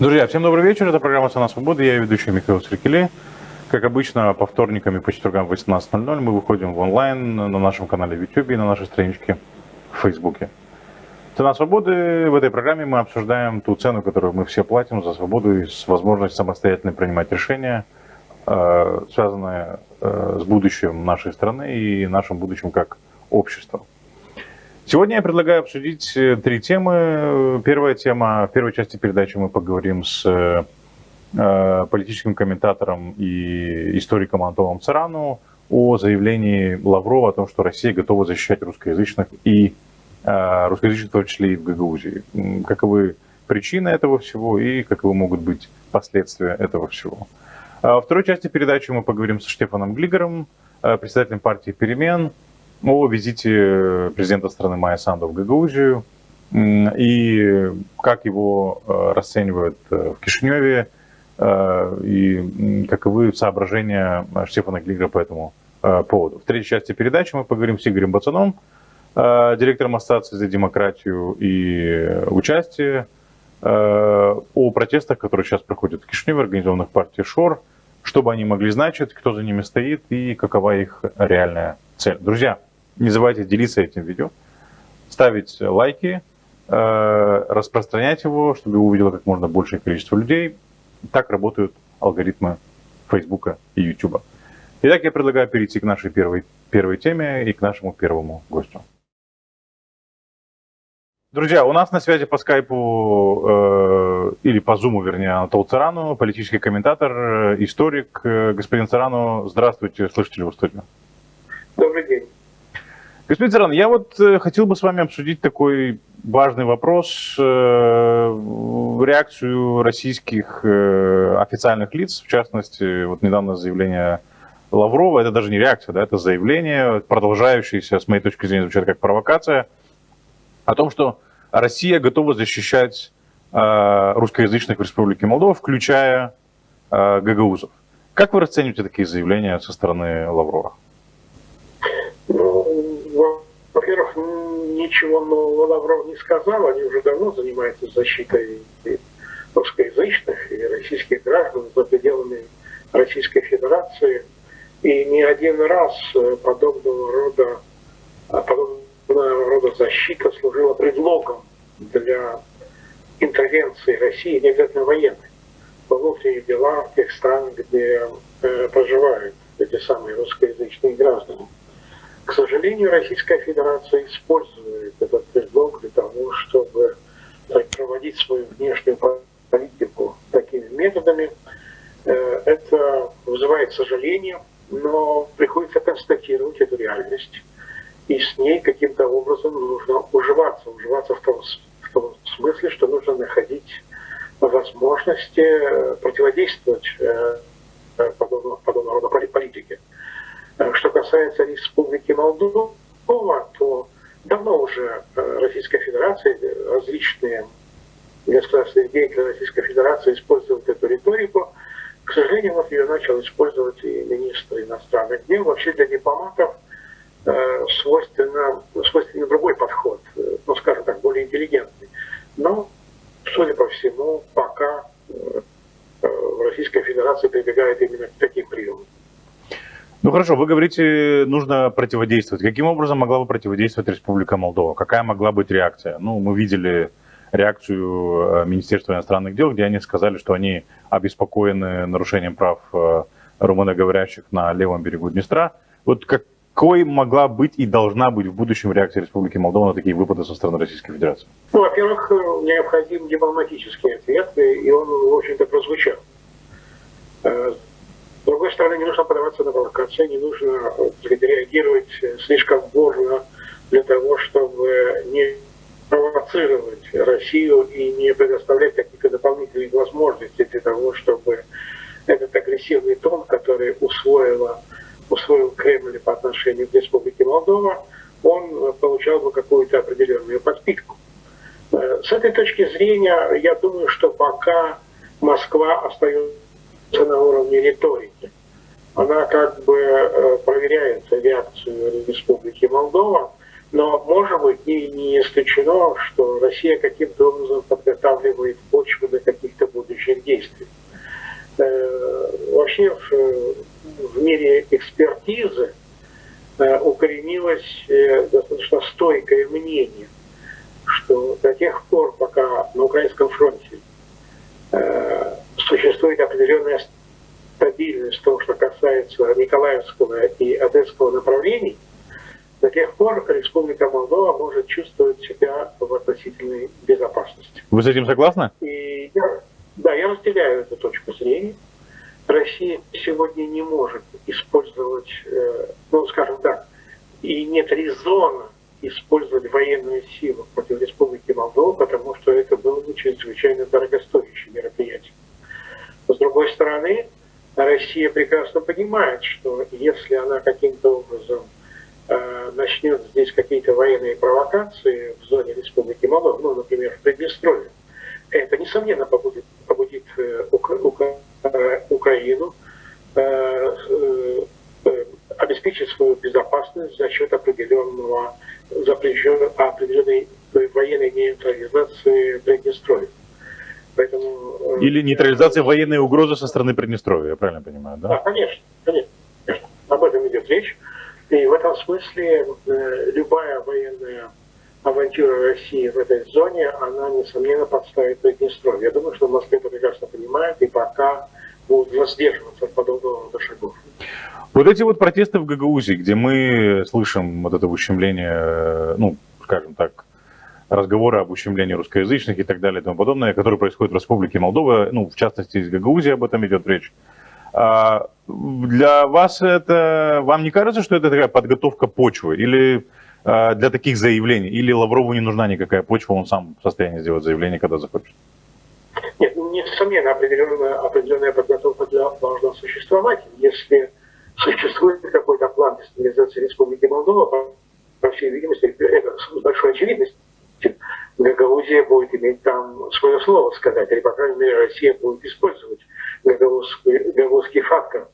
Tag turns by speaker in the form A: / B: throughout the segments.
A: Друзья, всем добрый вечер. Это программа «Цена свободы». Я ведущий Михаил Срекели. Как обычно, по вторникам и по четвергам в 18:00 мы выходим в онлайн на нашем канале в YouTube и на нашей страничке в Фейсбуке. «Цена свободы». В этой программе мы обсуждаем ту цену, которую мы все платим за свободу и с возможностью самостоятельно принимать решения, связанные с будущим нашей страны и нашим будущим как общества. Сегодня я предлагаю обсудить три темы. Первая тема, в первой части передачи мы поговорим с политическим комментатором и историком Антоном Царану о заявлении Лаврова о том, что Россия готова защищать русскоязычных и русскоязычных в том числе и в Гагаузии. Каковы причины этого всего и каковы могут быть последствия этого всего. Во второй части передачи мы поговорим со Штефаном Глигером, председателем партии «Перемен», о визите президента страны Майя Санду в Гагаузию и как его расценивают в Кишиневе и каковы соображения Штефана Глигера по этому поводу. В третьей части передачи мы поговорим с Игорем Бацаном, директором Ассоциации за демократию и участие, о протестах, которые сейчас проходят в Кишиневе, организованных партией ШОР, что бы они могли значить, кто за ними стоит и какова их реальная цель. Друзья, не забывайте делиться этим видео, ставить лайки, распространять его, чтобы его увидело как можно большее количество людей. Так работают алгоритмы Фейсбука и Ютуба. Итак, я предлагаю перейти к нашей первой теме и к нашему первому гостю. Друзья, у нас на связи по скайпу или по зуму, вернее, Антон Царану, политический комментатор, историк. Господин Царану, здравствуйте, слышите ли вы студию?
B: Добрый день.
A: Господин Царан, я вот хотел бы с вами обсудить такой важный вопрос, реакцию российских официальных лиц, в частности, вот недавно заявление Лаврова, это даже не реакция, да, это заявление, продолжающееся, с моей точки зрения, звучит как провокация, о том, что Россия готова защищать русскоязычных в Республике Молдова, включая гагаузов. Как вы расцениваете такие заявления со стороны Лаврова?
B: Во-первых, ничего нового Лавров не сказал. Они уже давно занимаются защитой русскоязычных и российских граждан за пределами Российской Федерации. И не один раз подобного рода защита служила предлогом для интервенции России, не обязательно военной, во внутренние дела тех стран, где проживают эти самые русскоязычные граждане. К сожалению, Российская Федерация использует этот предлог для того, чтобы проводить свою внешнюю политику такими методами. Это вызывает сожаление, но приходится констатировать эту реальность. И с ней каким-то образом нужно уживаться в том смысле, что нужно находить возможности противодействовать подобного рода политике. Что касается Республики Молдова, то давно уже Российская Федерация, различные государственные деятели Российской Федерации используют эту риторику. К сожалению, вот ее начал использовать и министр иностранных дел. Вообще для дипломатов свойственен другой подход, ну, скажем так, более интеллигентный. Но, судя по всему, пока Российская Федерация прибегает именно к таким приемам.
A: Ну хорошо, вы говорите, нужно противодействовать. Каким образом могла бы противодействовать Республика Молдова? Какая могла быть реакция? Ну, мы видели реакцию Министерства иностранных дел, где они сказали, что они обеспокоены нарушением прав румыноговорящих на левом берегу Днестра. Вот какой могла быть и должна быть в будущем реакция Республики Молдова на такие выпады со стороны Российской Федерации?
B: Ну, во-первых, необходим дипломатический ответ, и он, в общем-то, прозвучал. С другой стороны, не нужно поддаваться на провокации, не нужно реагировать слишком бурно для того, чтобы не провоцировать Россию и не предоставлять каких-то дополнительных возможностей для того, чтобы этот агрессивный тон, который усвоил Кремль по отношению к Республике Молдова, он получал бы какую-то определенную подпитку. С этой точки зрения, я думаю, что пока Москва остается на уровне риторики. Она как бы проверяет реакцию Республики Молдова, но, может быть, и не исключено, что Россия каким-то образом подготавливает почву для каких-то будущих военных действий. Вообще в мире экспертизы укоренилось достаточно стойкое мнение, что до тех пор, пока на украинском фронте существует определенная стабильность в том, что касается Николаевского и Одесского направлений, до тех пор Республика Молдова может чувствовать себя в относительной безопасности.
A: Вы с этим согласны?
B: И я разделяю эту точку зрения. Россия сегодня не может использовать, ну, скажем так, и нет резона использовать военную силу против Республики Молдова, потому что это было бы чрезвычайно дорогостоящее мероприятие. С другой стороны, Россия прекрасно понимает, что если она каким-то образом начнет здесь какие-то военные провокации в зоне Республики Молдова, ну, например, в Приднестровье, это, несомненно, побудит Украину обеспечить свою безопасность за счет определенной военной нейтрализации Приднестровья. Поэтому,
A: Или нейтрализация военной угрозы со стороны Приднестровья, я правильно понимаю, да?
B: Да, конечно. Об этом идет речь. И в этом смысле любая военная авантюра России в этой зоне, она, несомненно, подставит Приднестровье. Я думаю, что в Москве это прекрасно понимают, и пока будут воздерживаться от подобного рода шагов.
A: Вот эти вот протесты в Гагаузии, где мы слышим вот это ущемление, ну, скажем так, разговоры об ущемлении русскоязычных и так далее и тому подобное, которые происходят в Республике Молдова, ну, в частности, из Гагаузии об этом идет речь. Для вас это, вам не кажется, что это такая подготовка почвы? Или для таких заявлений? Или Лаврову не нужна никакая почва, он сам в состоянии сделать заявление, когда захочет?
B: Нет, несомненно, определенная подготовка должна существовать. Если существует какой-то план дестабилизации Республики Молдова, по всей видимости, это с большой очевидностью, Гагаузия будет иметь там свое слово сказать, или, по крайней мере, Россия будет использовать гагаузский фактор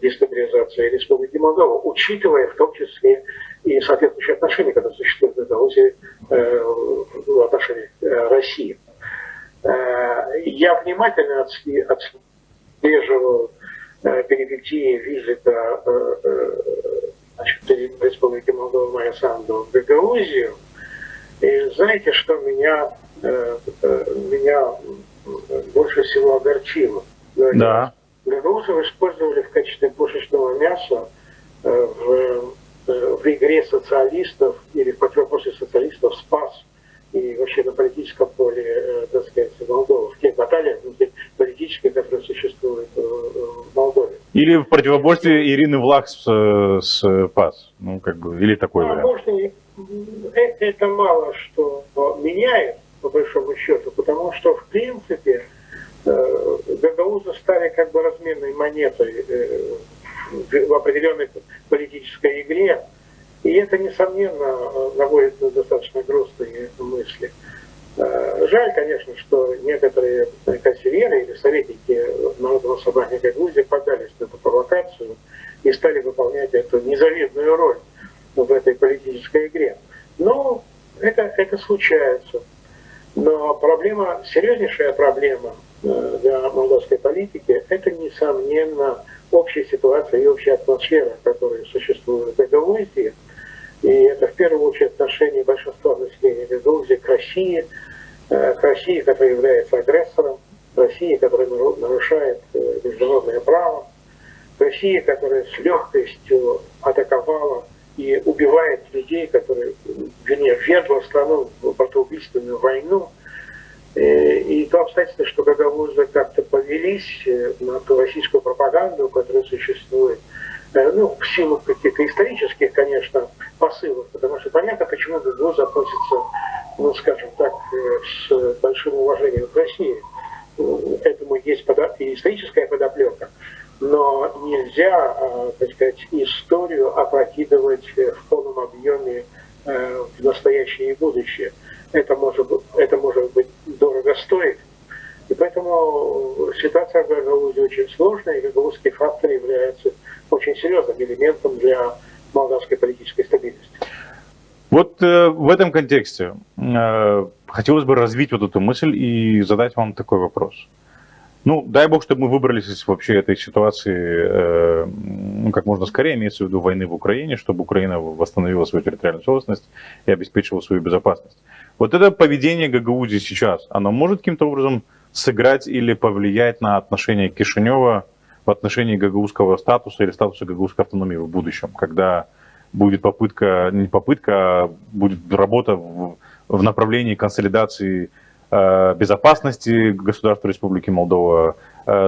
B: дестабилизации Республики Молдова, учитывая в том числе и соответствующие отношения, которые существуют в Гагаузии в отношении России. Я внимательно отслеживал перипетии визита президента Республики Молдова Майя Санду в Гагаузию. И знаете, что меня больше всего огорчило?
A: Да.
B: Гагаузов использовали в качестве пушечного мяса в игре социалистов или в противоборстве социалистов СПАС и вообще на политическом поле, так сказать, Молдовы, в тех баталиях политических, которые существуют в Молдове.
A: Или в противоборстве Ирины Влах с ПАС, ну, как бы, или такой вариант.
B: Это мало что меняет, по большому счету, потому что, в принципе, гагаузы стали как бы разменной монетой в определенной политической игре, и это, несомненно, наводит на достаточно грустные мысли. Жаль, конечно, что некоторые консильеры или советники Народного собрания Гагаузии поддались на эту провокацию и стали выполнять эту незавидную роль в этой политической игре. Но это случается. Но проблема, серьезнейшая проблема для молдавской политики, это, несомненно, общая ситуация и общая атмосфера, которая существует в Гагаузии. И это в первую очередь отношение большинства населения Гагаузии к России, которая является агрессором, к России, которая нарушает международное право, к России, которая с легкостью атаковала и убивает людей, которые, вернее, ввергла страну в братоубийственную войну. И то обстоятельство, что гагаузы как-то повелись на ту российскую пропаганду, которая существует, ну, в силу каких-то исторических, конечно, посылов, потому что понятно, почему гагаузы относятся, ну, скажем так, с большим уважением к России. Этому есть и историческая подоплека. Но нельзя, так сказать, историю опрокидывать в полном объеме в настоящее и будущее. Это может быть дорого стоит. И поэтому ситуация в Гагаузии очень сложная, и гагаузский фактор является очень серьезным элементом для молдавской политической стабильности.
A: Вот в этом контексте хотелось бы развить вот эту мысль и задать вам такой вопрос. Ну, дай бог, чтобы мы выбрались из вообще этой ситуации ну, как можно скорее, имеется в виду войны в Украине, чтобы Украина восстановила свою территориальную целостность и обеспечивала свою безопасность. Вот это поведение Гагаузии сейчас, оно может каким-то образом сыграть или повлиять на отношение Кишинева в отношении гагаузского статуса или статуса гагаузской автономии в будущем, когда будет попытка, не попытка, а будет работа в направлении консолидации безопасности государства Республики Молдова,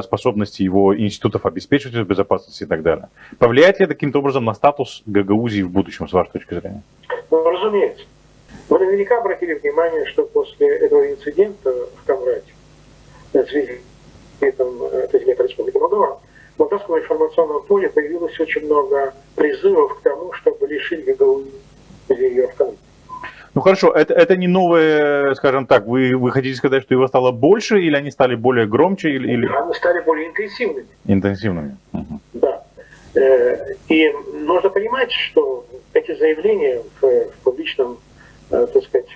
A: способности его институтов обеспечивать безопасность и так далее. Повлияет ли это каким-то образом на статус Гагаузии в будущем, с вашей точки зрения?
B: Ну, разумеется. Вы наверняка обратили внимание, что после этого инцидента в Камрате с визитом президента Республики Молдова в молдавском информационном поле появилось очень много призывов к тому, чтобы лишить Гагаузии ее автономии.
A: Ну хорошо, это не новое, скажем так, вы хотите сказать, что его стало больше, или они стали более громче? Или...
B: Они стали более интенсивными.
A: Интенсивными. Угу.
B: Да. И нужно понимать, что эти заявления в публичном, так сказать,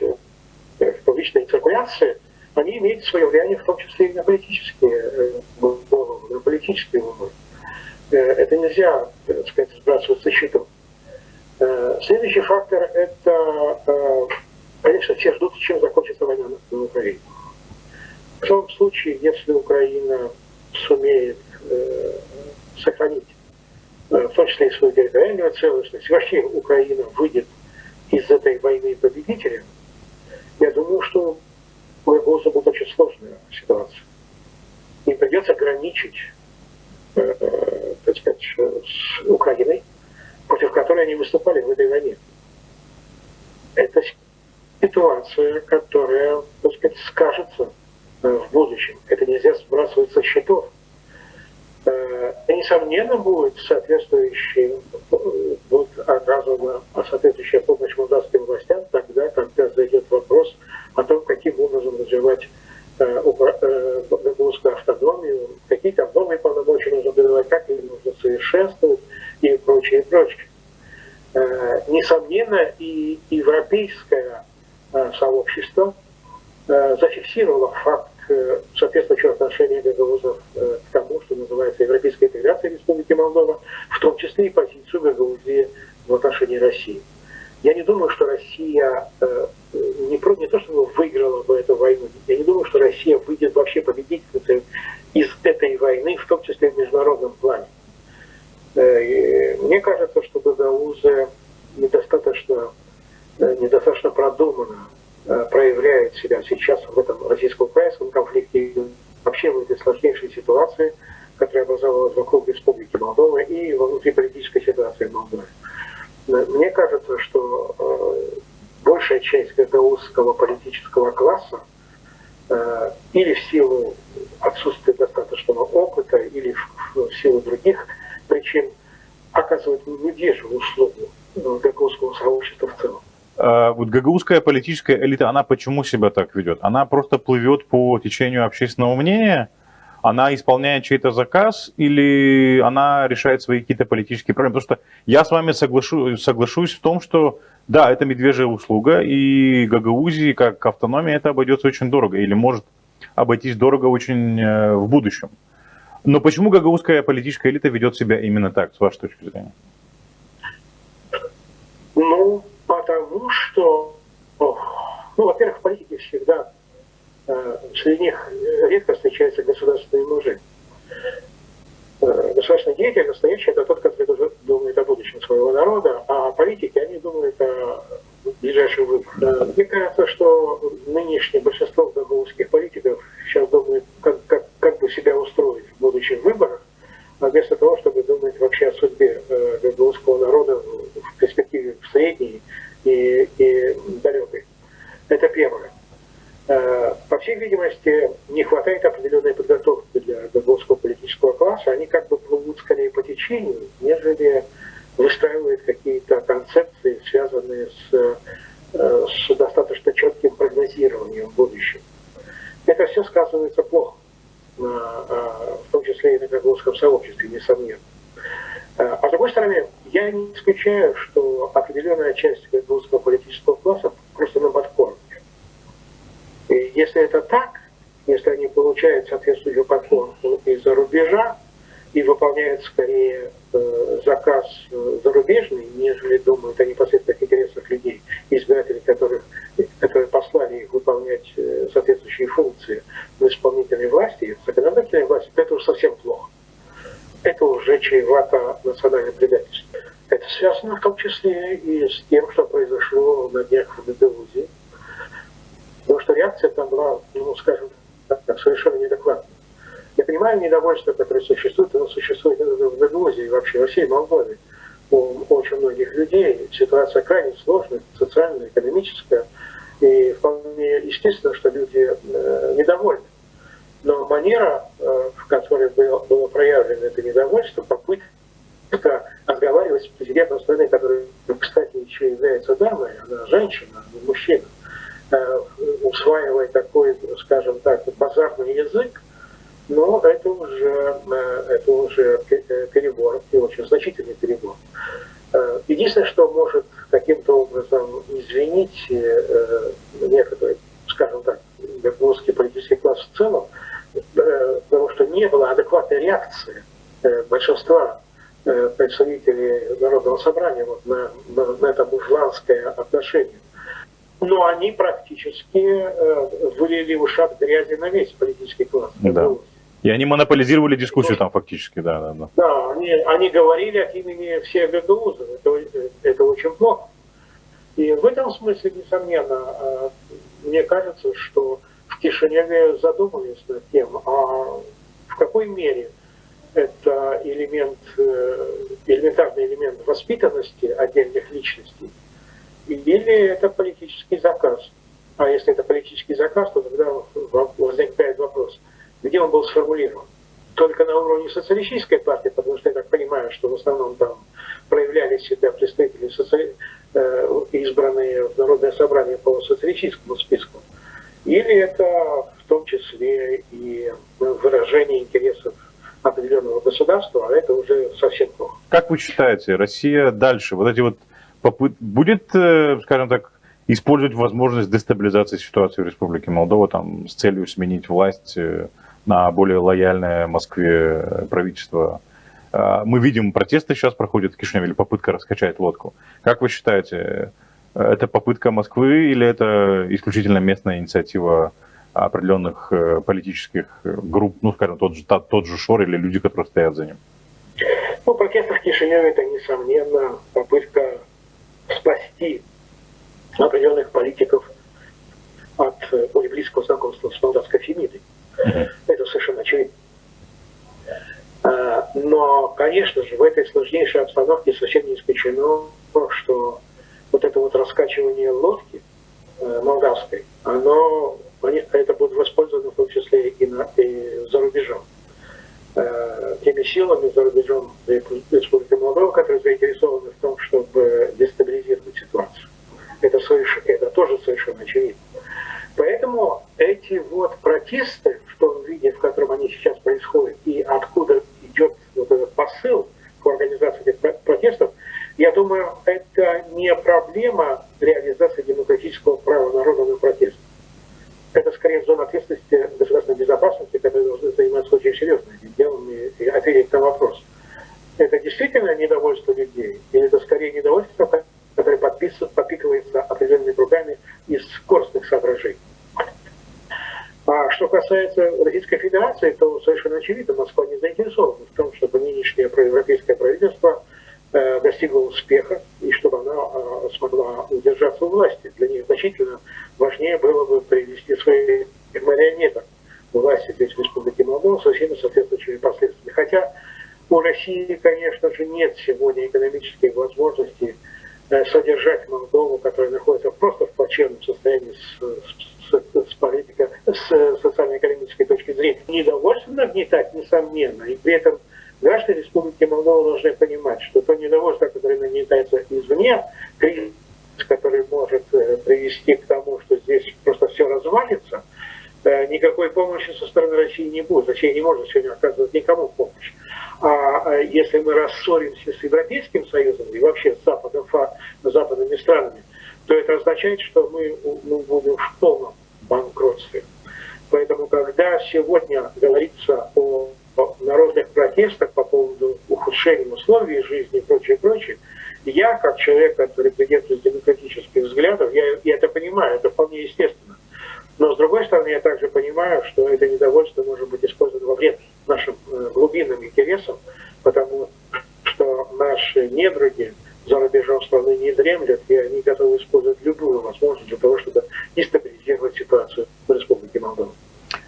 B: в публичной циркуляции, они имеют свое влияние в том числе и на политические головы, на политические умы. Это нельзя, так сказать, сбрасывать со счетов. Следующий фактор – это, конечно, все ждут, чем закончится война на Украине. В том случае, если Украина сумеет сохранить, в том числе и свою территориальную целостность, вообще Украина выйдет из этой войны победителем, я думаю, что у Гагауза будет очень сложная ситуация. Им придется ограничить, так сказать, с Украиной, против которой они выступали в этой войне. Это ситуация, которая, так сказать, скажется в будущем. Это нельзя сбрасывать со счетов. И, несомненно, будет соответствующая помощь молдавским властям тогда, когда зайдет вопрос о том, каким образом развивать гагаузскую автономию, какие там новые полномочия нужно давать, как их нужно совершенствовать и прочее, и прочее. Несомненно, и европейское сообщество зафиксировало факт соответствующего отношения гагаузов к тому, что называется европейская интеграция Республики Молдова, в том числе и позицию Гагаузии в отношении России. Я не думаю, что Россия не то, чтобы выиграла бы эту войну, я не думаю, что Россия выйдет вообще победительницей из этой войны, в том числе в международном плане. Мне кажется, что гагаузы недостаточно продуманно проявляют себя сейчас в этом российско-украинском конфликте и вообще в этой сложнейшей ситуации, которая образовалась вокруг Республики Молдова и во внутриполитической ситуации в Молдове. Мне кажется, что большая часть гагаузского политического класса или в силу отсутствия достаточного опыта, или в силу других причин оказывает медвежью услугу гагаузского сообщества в целом.
A: Вот гагаузская политическая элита, она почему себя так ведет? Она просто плывет по течению общественного мнения? Она исполняет чей-то заказ? Или она решает свои какие-то политические проблемы? Потому что я с вами соглашусь в том, что да, это медвежья услуга, и Гагаузии как автономия это обойдется очень дорого, или может обойтись дорого очень в будущем. Но почему гагаузская политическая элита ведет себя именно так, с вашей точки зрения?
B: Ну, потому что, во-первых, в политике всегда среди них редко встречаются государственные мужи. Государственный деятель настоящий — это тот, который думает о будущем своего народа, а политики, они думают о ближайшем выборе. Мне кажется, что нынешнее большинство гагаузских политиков сейчас думают, как бы себя устроить в будущих выборах, вместо того, чтобы думать вообще о судьбе гагаузского народа в перспективе в средней и далекой. Это первое. По всей видимости, не хватает определенной подготовки для гагаузского политического класса. Они как бы плывут скорее по течению, нежели выстраивают какие-то концепции, связанные с достаточно четким прогнозированием в будущем. Это все сказывается плохо, в том числе и на гагаузском сообществе, несомненно. А с другой стороны, я не исключаю, что определенная часть гагаузского политического класса просто на подкорме. И если это так, если они получают соответствующую подкормку из-за рубежа и выполняют скорее заказ зарубежный, нежели думают о непосредственных интересах людей, избирателей, которые послали их выполнять соответствующие функции в исполнительной власти, в законодательной власти, то это уже совсем плохо. Это уже чревато национальным предательством. Это связано в том числе и с тем, что произошло на днях в Гагаузии. Потому что реакция там была, ну, скажем так, совершенно неадекватная. Я понимаю недовольство, которое существует, оно существует в Гагаузии и вообще во всей Молдове. У очень многих людей ситуация крайне сложная, социальная, экономическая. И вполне естественно, что люди недовольны. Но манера, в которой было проявлено это недовольство, попытка разговаривать с президентом страны, который, кстати, еще является дамой, она женщина, не мужчина, усваивая такой, скажем так, базарный язык, но это уже перебор, и очень значительный перебор. Единственное, что может каким-то образом извинить некоторые, скажем так, русский политический класс в целом, потому что не было адекватной реакции большинства представителей Народного собрания вот на это мужланское отношение. Но они практически вылили ушат грязи на весь политический класс.
A: Да. И они монополизировали дискуссию там фактически, да.
B: Да, они говорили от имени всех гагаузов. Это очень плохо. И в этом смысле, несомненно, мне кажется, что в Кишиневе задумались над тем, а в какой мере это элементарный элемент воспитанности отдельных личностей, или это политический заказ. А если это политический заказ, то тогда возникает вопрос, где он был сформулирован? Только на уровне социалистической партии, потому что я так понимаю, что в основном там проявляли себя представители избранные в Народное собрание по социалистическому списку. Или это в том числе и выражение интересов определенного государства, а это уже совсем плохо.
A: Как вы считаете, Россия дальше вот эти вот будет, скажем так, использовать возможность дестабилизации ситуации в Республике Молдова там, с целью сменить власть на более лояльное Москве правительство? Мы видим, протесты сейчас проходят в Кишиневе, или попытка раскачать лодку. Как вы считаете, это попытка Москвы или это исключительно местная инициатива определенных политических групп, ну, скажем, тот же Шор или люди, которые стоят за ним?
B: Ну, протесты в Кишиневе — это, несомненно, попытка спасти определенных политиков от более близкого знакомства с молдавской Фемидой. Это совершенно очевидно. Но, конечно же, в этой сложнейшей обстановке совсем не исключено, что вот это вот раскачивание лодки молдавской, это будет воспользовано в том числе и за рубежом. Теми силами за рубежом Республики Молдова, которые заинтересованы в том, чтобы дестабилизировать ситуацию. Это тоже совершенно очевидно. Поэтому эти вот протесты, в том виде, в котором они сейчас происходят, и откуда идет вот этот посыл к организации этих протестов, я думаю, это не проблема реализации демократического права народа на протест. Это скорее зона ответственности государственной безопасности, которые должны заниматься очень серьезным делом и ответить на вопрос. Это действительно недовольство людей, или это скорее недовольство, которое подпитывается определенными кругами из корыстных соображений. А что касается Российской Федерации, то совершенно очевидно, Москва не заинтересована в том, чтобы нынешнее проевропейское правительство достигло успеха и чтобы она смогла удержаться у власти. Для них значительно важнее было бы привести своих марионеток к власти здесь в Республике Молдова со всеми соответствующими последствиями. Хотя у России, конечно же, нет сегодня экономических возможностей содержать Молдову, которая находится просто в плачевном состоянии с социально-экономической точки зрения. Недовольство нагнетать, несомненно, и при этом граждане Республики Молдова должны понимать, что то недовольство, которое нагнетается извне, кризис, который может привести к тому, что здесь просто все развалится, никакой помощи со стороны России не будет. Россия не может сегодня оказывать никому помощь. А если мы рассоримся с Европейским Союзом и вообще с западными странами, то это означает, что мы будем в полном банкротстве. Поэтому, когда сегодня говорится о народных протестах по поводу ухудшения условий жизни и прочее, прочее, я, как человек, который придерживается демократических взглядов, я это понимаю, это вполне естественно. Но, с другой стороны, я также понимаю, что это недовольство может быть использовано во вред нашим глубинным интересам, потому что наши недруги за рубежом страны не дремлят, и они готовы использовать любую возможность для того, чтобы дестабилизировать ситуацию в Республике Молдова.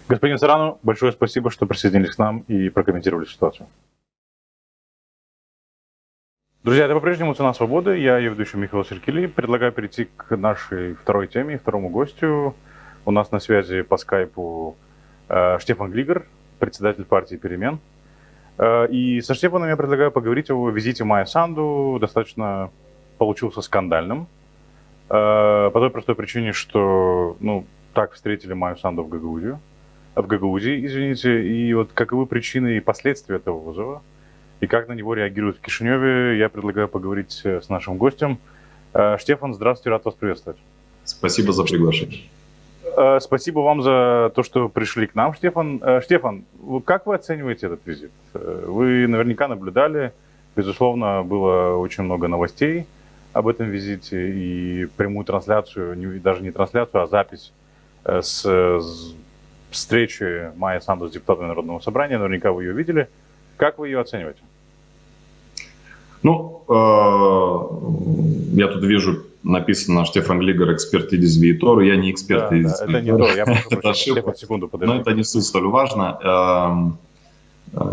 A: Господин Царану, большое спасибо, что присоединились к нам и прокомментировали ситуацию. Друзья, это по-прежнему «Цена свободы». Я ее ведущий Михаил Серкили. Предлагаю перейти к нашей второй теме, второму гостю. У нас на связи по скайпу Штефан Глигер, председатель партии «Перемен». И со Штефаном я предлагаю поговорить о визите Майи Санду. Достаточно получился скандальным. По той простой причине, что так встретили Майю Санду в Гагаузии, извините. И вот каковы причины и последствия этого вызова, и как на него реагируют в Кишиневе, я предлагаю поговорить с нашим гостем. Штефан, здравствуйте, рад вас приветствовать.
C: Спасибо за приглашение.
A: Спасибо вам за то, что пришли к нам, Штефан. Штефан, как вы оцениваете этот визит? Вы наверняка наблюдали, безусловно, было очень много новостей об этом визите, и прямую трансляцию, даже не трансляцию, а запись с встречи Майи Санду с депутатами Народного собрания, наверняка вы ее видели. Как вы ее оцениваете?
C: Я тут вижу, написано Штефан Глигер, эксперт из Виитора. Я не эксперт из
A: Виитора. Это не то, я прошу прощения, секунду, подожди.
C: Но это не суть столь важно.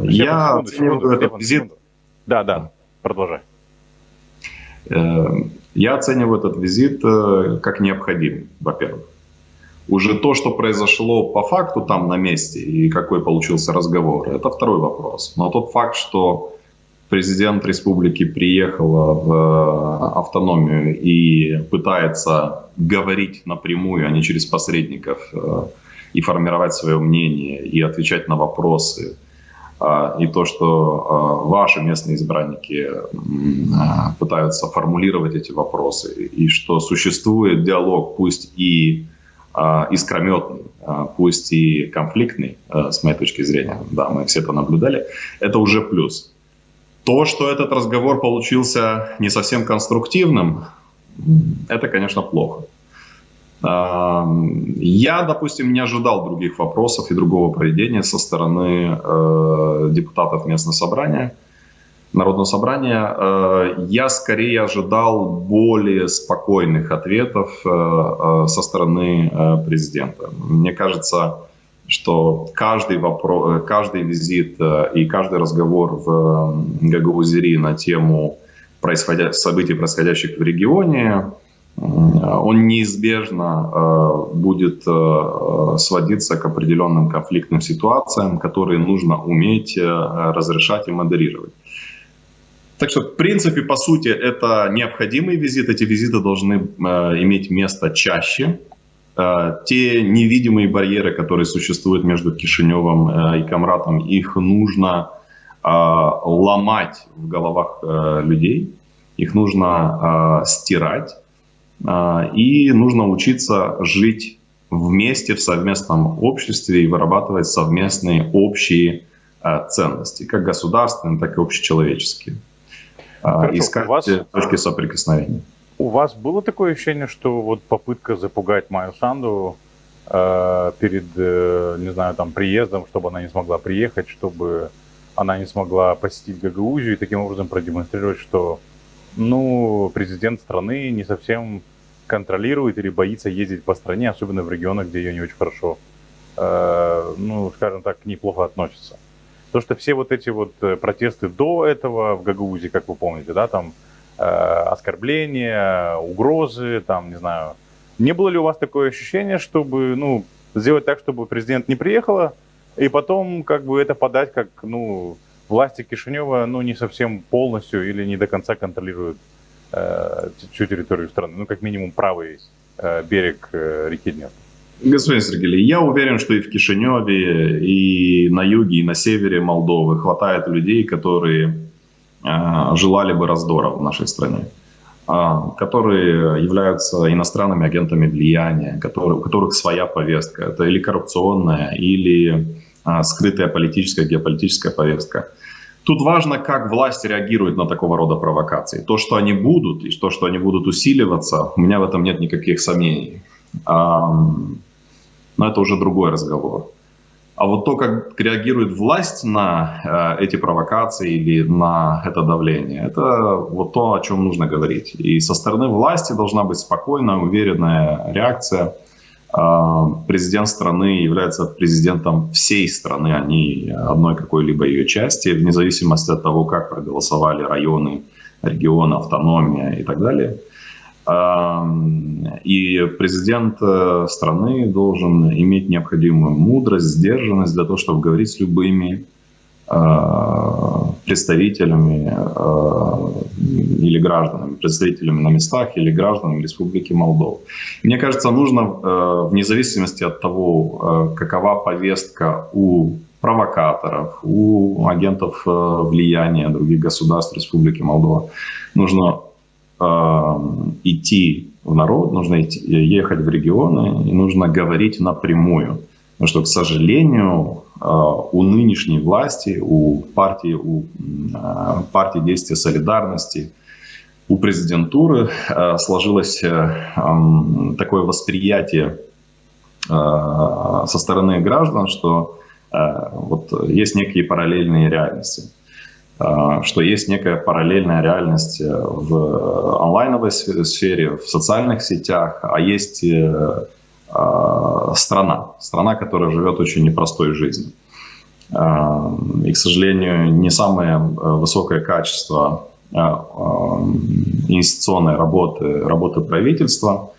C: Я оцениваю этот визит...
A: Да, продолжай.
C: Я оцениваю этот визит как необходимый, во-первых. Уже то, что произошло по факту там на месте и какой получился разговор, это второй вопрос. Но тот факт, что президент республики приехала в автономию и пытается говорить напрямую, а не через посредников, и формировать свое мнение, и отвечать на вопросы, и то, что ваши местные избранники пытаются формулировать эти вопросы, и что существует диалог, пусть и искрометный, пусть и конфликтный, с моей точки зрения, да, мы все это наблюдали, это уже плюс. То, что этот разговор получился не совсем конструктивным, это, конечно, плохо. Я, допустим, не ожидал других вопросов и другого поведения со стороны депутатов местного собрания, Народного собрания. Я скорее ожидал более спокойных ответов со стороны президента. Мне кажется, что каждый визит и каждый разговор в Гагаузии на тему событий, происходящих в регионе, он неизбежно будет сводиться к определенным конфликтным ситуациям, которые нужно уметь разрешать и модерировать. Так что, в принципе, по сути, это необходимый визит. Эти визиты должны иметь место чаще. Те невидимые барьеры, которые существуют между Кишиневым и Камратом, их нужно ломать в головах людей, их нужно стирать, и нужно учиться жить вместе в совместном обществе и вырабатывать совместные общие ценности, как государственные, так и общечеловеческие.
A: Хорошо,
C: искать точки соприкосновения.
A: У вас было такое ощущение, что вот попытка запугать Майю Санду перед, не знаю, там, приездом, чтобы она не смогла приехать, чтобы она не смогла посетить Гагаузию и таким образом продемонстрировать, что, президент страны не совсем контролирует или боится ездить по стране, особенно в регионах, где ее не очень хорошо, скажем так, неплохо относятся. То, что все вот эти вот протесты до этого в Гагаузии, как вы помните, да, там оскорбления, угрозы, там, не знаю. Не было ли у вас такое ощущение, чтобы, сделать так, чтобы президент не приехала, и потом как бы это подать, как, власти Кишинева, не совсем полностью или не до конца контролируют всю территорию страны, как минимум правый берег реки Днепр?
C: Господин Сергей, я уверен, что и в Кишиневе, и на юге, и на севере Молдовы хватает людей, которые желали бы раздора в нашей стране. которые являются иностранными агентами влияния, у которых своя повестка. Это или коррупционная, или скрытая политическая, геополитическая повестка. Тут важно, как власть реагирует на такого рода провокации. То, что они будут, и то, что они будут усиливаться, у меня в этом нет никаких сомнений. Но это уже другой разговор. А вот то, как реагирует власть на эти провокации или на это давление, это вот то, о чем нужно говорить. И со стороны власти должна быть спокойная, уверенная реакция. Президент страны является президентом всей страны, а не одной какой-либо ее части, вне зависимости от того, как проголосовали районы, регионы, автономия и так далее. И президент страны должен иметь необходимую мудрость, сдержанность для того, чтобы говорить с любыми представителями или гражданами, представителями на местах или гражданами Республики Молдова. Мне кажется, нужно, вне зависимости от того, какова повестка у провокаторов, у агентов влияния других государств Республики Молдова, нужно идти в народ, нужно ехать в регионы и нужно говорить напрямую. Потому что, к сожалению, у нынешней власти, у партии действия солидарности, у президентуры сложилось такое восприятие со стороны граждан, что вот есть некие параллельные реальности. Что есть некая параллельная реальность в онлайновой сфере, в социальных сетях, а есть страна, которая живет очень непростой жизнью. И, к сожалению, не самое высокое качество инвестиционной работы правительства.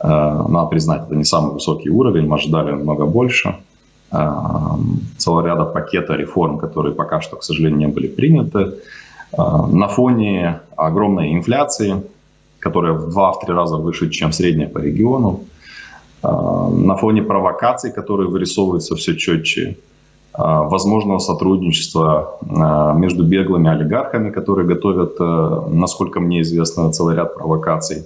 C: Надо признать, это не самый высокий уровень, мы ожидали много больше. Целого ряда пакета реформ, которые пока что, к сожалению, не были приняты. На фоне огромной инфляции, которая в 2-3 раза выше, чем средняя по региону, на фоне провокаций, которые вырисовываются все четче, возможного сотрудничества между беглыми олигархами, которые готовят, насколько мне известно, целый ряд провокаций,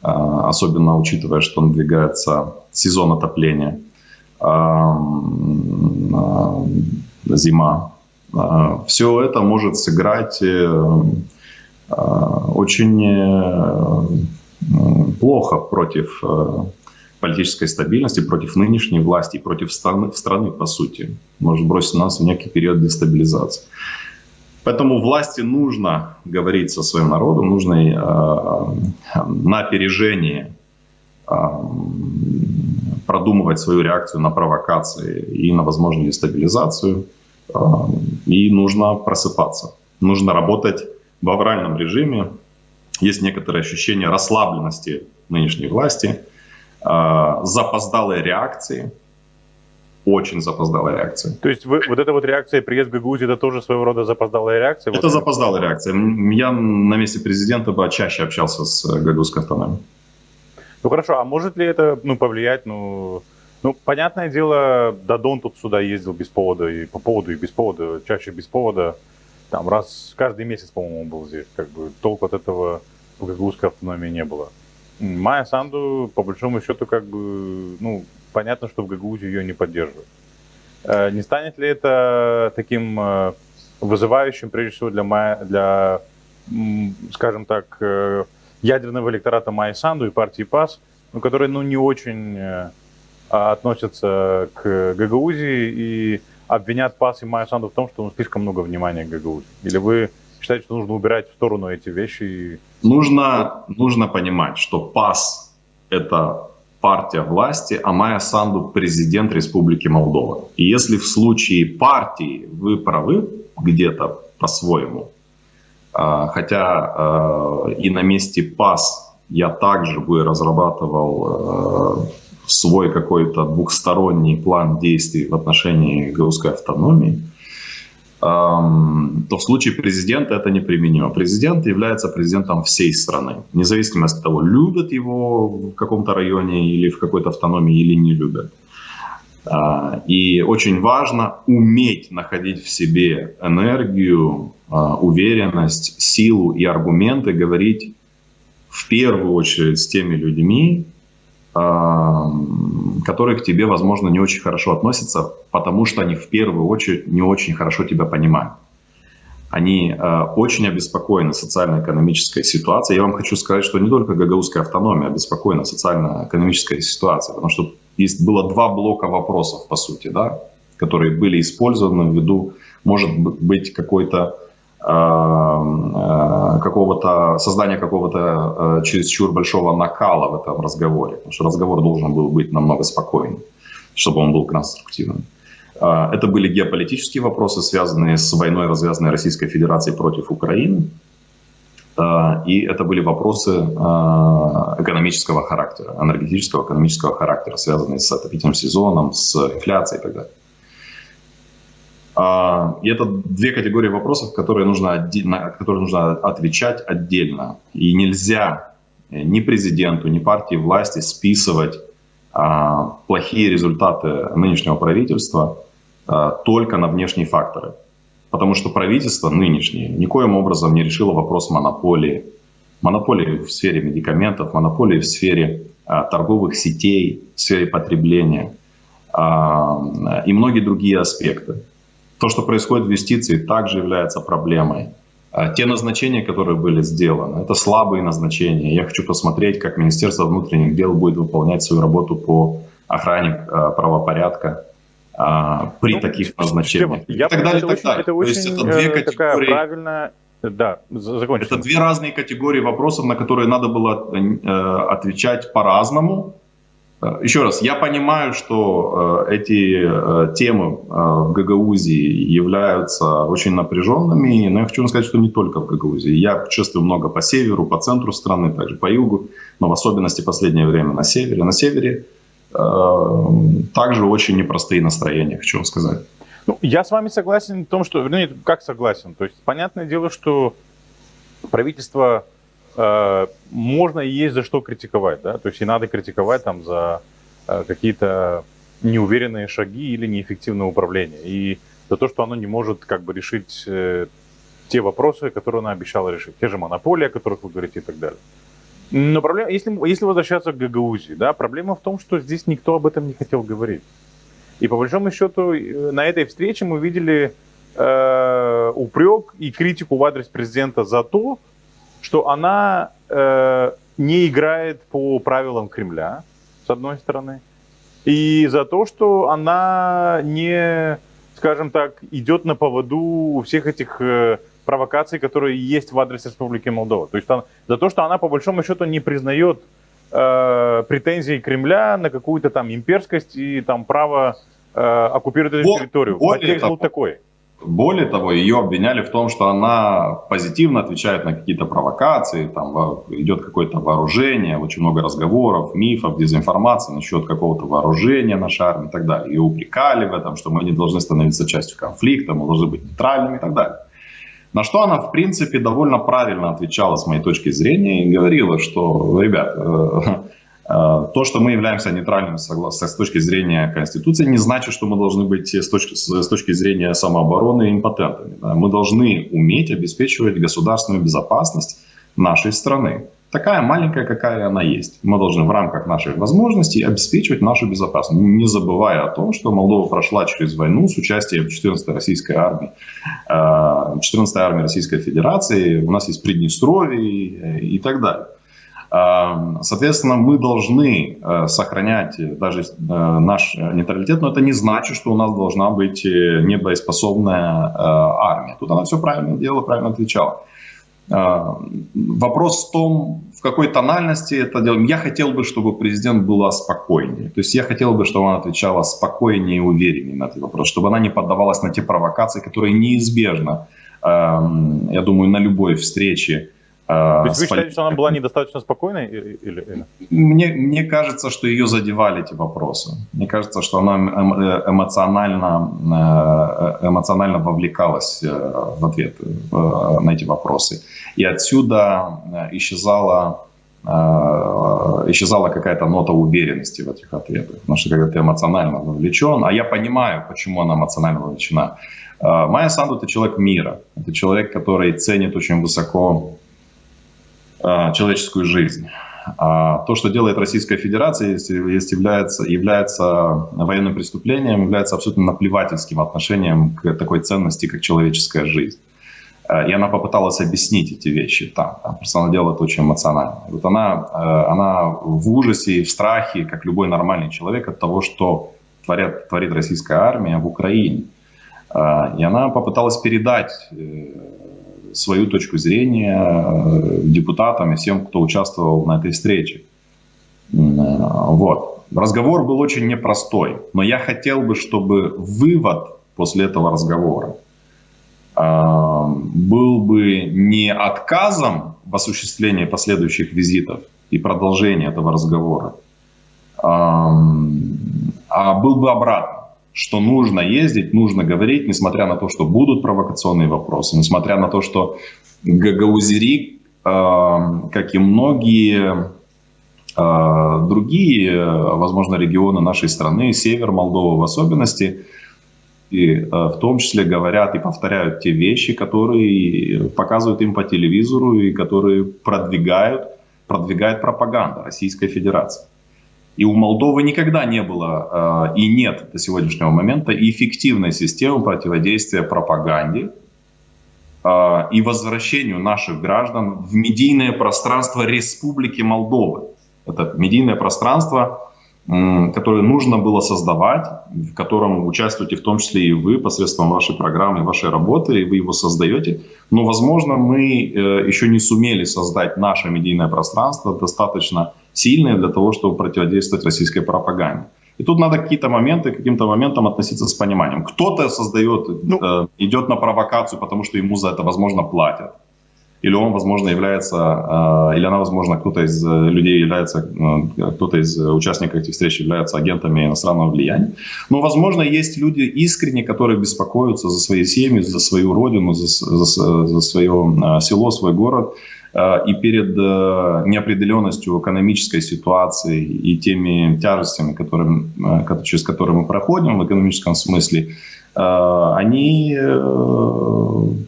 C: особенно учитывая, что надвигается сезон отопления. Зима. Все это может сыграть очень плохо против политической стабильности, против нынешней власти, против страны по сути. Может бросить нас в некий период дестабилизации. Поэтому власти нужно говорить со своим народом, нужно на опережение продумывать свою реакцию на провокации и на возможную дестабилизацию. И нужно просыпаться. Нужно работать в авральном режиме. Есть некоторое ощущение расслабленности нынешней власти, запоздалой реакции, очень запоздалая реакция.
A: То есть вот эта вот реакция, приезд в Гагаузию, это тоже своего рода запоздалая реакция?
C: Это запоздалая реакция. Я на месте президента бы чаще общался с Гагаузской автономией.
A: Ну хорошо, а может ли это повлиять? Понятное дело, Дадон тут сюда ездил без повода, и по поводу, и без повода, чаще без повода. Там раз каждый месяц, по-моему, он был здесь. Толку от этого в Гагаузской автономии не было. Майя Санду, по большому счету, понятно, что в Гагаузии ее не поддерживают. Не станет ли это таким вызывающим, прежде всего, для скажем так, ядерного электората Майи Санду и партии ПАС, которые не очень относятся к Гагаузии и обвинят ПАС и Майю Санду в том, что слишком много внимания к Гагаузии? Или вы считаете, что нужно убирать в сторону эти вещи?
C: Нужно понимать, что ПАС – это партия власти, а Майя Санду – президент Республики Молдова. И если в случае партии вы правы где-то по-своему, хотя и на месте ПАС я также бы разрабатывал свой какой-то двухсторонний план действий в отношении гагаузской автономии, то в случае президента это неприменимо. Президент является президентом всей страны, независимо от того, любят его в каком-то районе или в какой-то автономии или не любят. И очень важно уметь находить в себе энергию, уверенность, силу и аргументы говорить в первую очередь с теми людьми, которые к тебе, возможно, не очень хорошо относятся, потому что они в первую очередь не очень хорошо тебя понимают. Они очень обеспокоены социально-экономической ситуацией. Я вам хочу сказать, что не только гагаузская автономия обеспокоена социально-экономической ситуацией, потому что было два блока вопросов, по сути, да, которые были использованы ввиду, может быть, создания какого-то чересчур большого накала в этом разговоре. Потому что разговор должен был быть намного спокойнее, чтобы он был конструктивным. Это были геополитические вопросы, связанные с войной, развязанной Российской Федерацией против Украины. И это были вопросы экономического характера, энергетического экономического характера, связанные с отопительным сезоном, с инфляцией и так далее. И это две категории вопросов, на которые нужно отвечать отдельно. И нельзя ни президенту, ни партии власти списывать плохие результаты нынешнего правительства только на внешние факторы. Потому что правительство нынешнее никоим образом не решило вопрос монополии. Монополии в сфере медикаментов, монополии в сфере торговых сетей, в сфере потребления и многие другие аспекты. То, что происходит в юстиции, также является проблемой. Те назначения, которые были сделаны, это слабые назначения. Я хочу посмотреть, как Министерство внутренних дел будет выполнять свою работу по охране правопорядка при таких назначениях. И так далее, и так далее.
A: Это очень две категории, правильно. Да, закончим.
C: Это две разные категории вопросов, на которые надо было отвечать по-разному. Еще раз, я понимаю, что эти темы в Гагаузии являются очень напряженными, но я хочу сказать, что не только в Гагаузии. Я путешествую много по северу, по центру страны, также по югу, но в особенности в последнее время на севере. На севере также очень непростые настроения, хочу вам сказать.
A: Ну, я с вами согласен в том, что, вернее, как согласен, то есть понятное дело, что правительство можно и есть за что критиковать, да, то есть и надо критиковать там за какие-то неуверенные шаги или неэффективное управление, и за то, что оно не может как бы решить те вопросы, которые оно обещало решить, те же монополии, о которых вы говорите и так далее. Но проблема, если возвращаться к Гагаузии, да, проблема в том, что здесь никто об этом не хотел говорить. И по большому счету на этой встрече мы видели упрек и критику в адрес президента за то, что она не играет по правилам Кремля, с одной стороны, и за то, что она не, скажем так, идет на поводу у всех этих провокаций, которые есть в адрес Республики Молдова. То есть за то, что она по большому счету не признает претензий Кремля на какую-то там имперскость и там право оккупировать эту территорию. Подтекст был такой.
C: Более того, ее обвиняли в том, что она позитивно отвечает на какие-то провокации, там идет какое-то вооружение, очень много разговоров, мифов, дезинформации насчет какого-то вооружения нашей армии и так далее. Ее упрекали в этом, что мы не должны становиться частью конфликта, мы должны быть нейтральными и так далее. На что она, в принципе, довольно правильно отвечала с моей точки зрения и говорила, что, ребят, то, что мы являемся нейтральными с точки зрения Конституции, не значит, что мы должны быть с точки зрения самообороны импотентами. Да? Мы должны уметь обеспечивать государственную безопасность нашей страны. Такая маленькая, какая она есть. Мы должны в рамках наших возможностей обеспечивать нашу безопасность, не забывая о том, что Молдова прошла через войну с участием 14-й российской армии, 14-й армии Российской Федерации, у нас есть Приднестровье и так далее. Соответственно, мы должны сохранять даже наш нейтралитет, но это не значит, что у нас должна быть небоеспособная армия. Тут она все правильно делала, правильно отвечала. Вопрос в том, в какой тональности это делаем. Я хотел бы, чтобы президент была спокойнее. То есть я хотел бы, чтобы она отвечала спокойнее и увереннее на этот вопрос, чтобы она не поддавалась на те провокации, которые неизбежно, я думаю, на любой встрече.
A: То есть вы считаете, что она была недостаточно спокойной? Или?
C: Мне кажется, что ее задевали эти вопросы. Мне кажется, что она эмоционально вовлекалась в ответ на эти вопросы. И отсюда исчезала какая-то нота уверенности в этих ответах. Потому что когда ты эмоционально вовлечен, а я понимаю, почему она эмоционально вовлечена. Майя Санду – это человек мира. Это человек, который ценит очень высоко человеческую жизнь. А то, что делает Российская Федерация, является военным преступлением, является абсолютно наплевательским отношением к такой ценности, как человеческая жизнь. И она попыталась объяснить эти вещи там. Просто она делала это очень эмоционально. Вот она в ужасе и в страхе, как любой нормальный человек, от того, что творит российская армия в Украине. И она попыталась передать свою точку зрения депутатам и всем, кто участвовал на этой встрече. Вот. Разговор был очень непростой, но я хотел бы, чтобы вывод после этого разговора был бы не отказом в осуществлении последующих визитов и продолжения этого разговора, а был бы обратно. Что нужно ездить, нужно говорить, несмотря на то, что будут провокационные вопросы, несмотря на то, что гагаузери, как и многие другие, возможно, регионы нашей страны, север Молдовы в особенности, и в том числе говорят и повторяют те вещи, которые показывают им по телевизору и которые продвигает пропаганда Российской Федерации. И у Молдовы никогда не было и нет до сегодняшнего момента эффективной системы противодействия пропаганде и возвращению наших граждан в медийное пространство Республики Молдовы. Это медийное пространство, которое нужно было создавать, в котором участвуете в том числе и вы посредством вашей программы, вашей работы, и вы его создаете. Но, возможно, мы еще не сумели создать наше медийное пространство достаточно сильное для того, чтобы противодействовать российской пропаганде. И тут надо каким-то моментам относиться с пониманием. Кто-то создает, идет на провокацию, потому что ему за это, возможно, платят. Или он, возможно, является, или она, возможно, кто-то из людей является, кто-то из участников этих встреч является агентами иностранного влияния. Но, возможно, есть люди искренне, которые беспокоятся за свои семьи, за свою родину, за свое село, свой город. И перед неопределенностью экономической ситуации и теми тяжестями, через которые мы проходим в экономическом смысле, они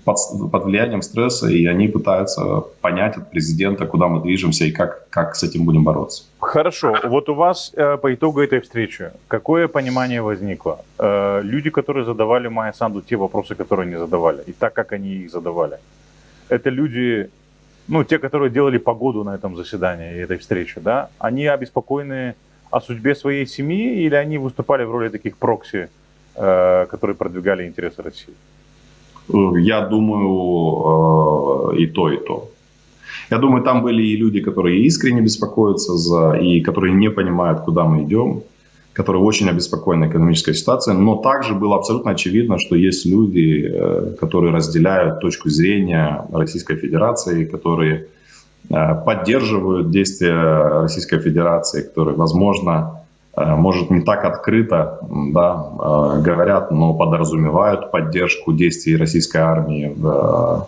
C: под влиянием стресса, и они пытаются понять от президента, куда мы движемся и как с этим будем бороться.
A: Хорошо. Вот у вас по итогу этой встречи какое понимание возникло? Люди, которые задавали Майе Санду те вопросы, которые не задавали, и так, как они их задавали, это люди, те, которые делали погоду на этом заседании и этой встрече, да? Они обеспокоены о судьбе своей семьи или они выступали в роли таких прокси, которые продвигали интересы России?
C: Я думаю, и то, и то. Я думаю, там были и люди, которые искренне беспокоятся и которые не понимают, куда мы идем, которые очень обеспокоены экономической ситуацией, но также было абсолютно очевидно, что есть люди, которые разделяют точку зрения Российской Федерации, которые поддерживают действия Российской Федерации, которые, возможно, может, не так открыто говорят, но подразумевают поддержку действий российской армии в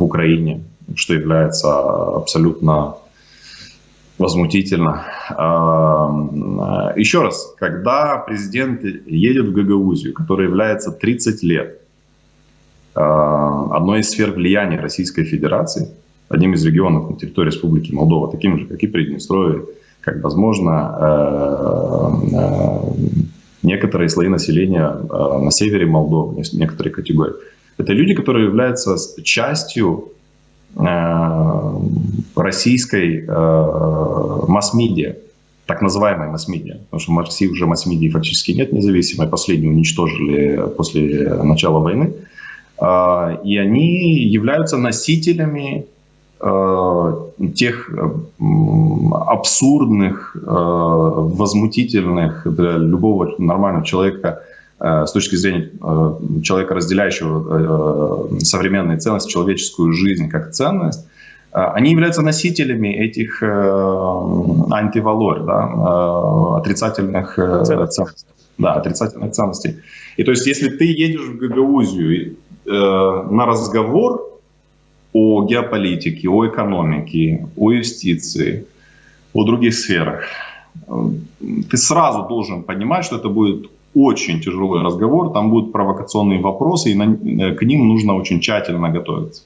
C: Украине, что является абсолютно возмутительно. Еще раз, когда президент едет в Гагаузию, которая является 30 лет одной из сфер влияния Российской Федерации, одним из регионов на территории Республики Молдова, таким же, как и Приднестровье, как, возможно, некоторые слои населения на севере Молдовы, некоторые категории. Это люди, которые являются частью российской масс-медиа, так называемой масс-медиа, потому что в России уже масс-медиа фактически нет независимой, последнюю уничтожили после начала войны, и они являются носителями тех абсурдных, возмутительных для любого нормального человека, с точки зрения человека, разделяющего современные ценности, человеческую жизнь как ценность, они являются носителями этих антивалор, отрицательных ценностей. Да, отрицательных ценностей. И то есть, если ты едешь в Гагаузию на разговор о геополитике, о экономике, о юстиции, о других сферах, ты сразу должен понимать, что это будет очень тяжелый разговор, там будут провокационные вопросы, и к ним нужно очень тщательно готовиться.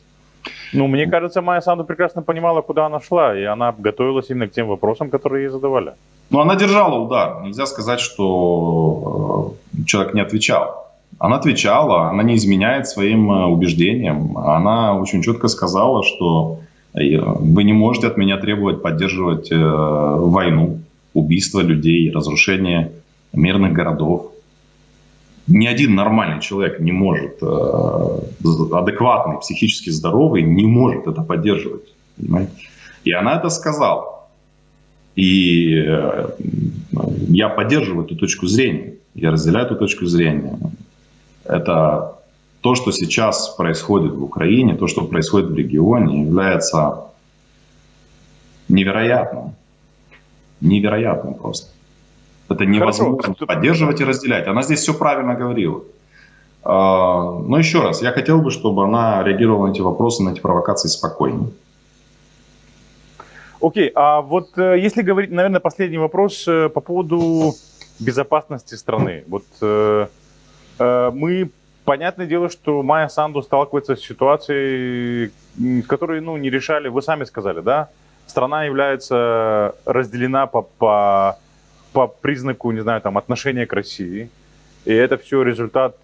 A: Ну, мне кажется, Майя Санду прекрасно понимала, куда она шла, и она готовилась именно к тем вопросам, которые ей задавали.
C: Но она держала удар. Нельзя сказать, что человек не отвечал. Она отвечала, она не изменяет своим убеждениям. Она очень четко сказала, что вы не можете от меня требовать поддерживать войну, убийство людей, разрушение мирных городов. Ни один нормальный человек не может, адекватный, психически здоровый, не может это поддерживать. Понимаете? И она это сказала. И я поддерживаю эту точку зрения. Я разделяю эту точку зрения. Это то, что сейчас происходит в Украине, то, что происходит в регионе, является невероятным. Невероятным просто. Это невозможно поддерживать и разделять. Она здесь все правильно говорила. Но еще раз, я хотел бы, чтобы она реагировала на эти вопросы, на эти провокации спокойно.
A: Окей, а вот если говорить, наверное, последний вопрос по поводу безопасности страны. Вот мы, понятное дело, что Майя Санду сталкивается с ситуацией, с которой, ну, не решали, вы сами сказали, да? Страна является разделена по признаку, не знаю, там, отношения к России. И это все результат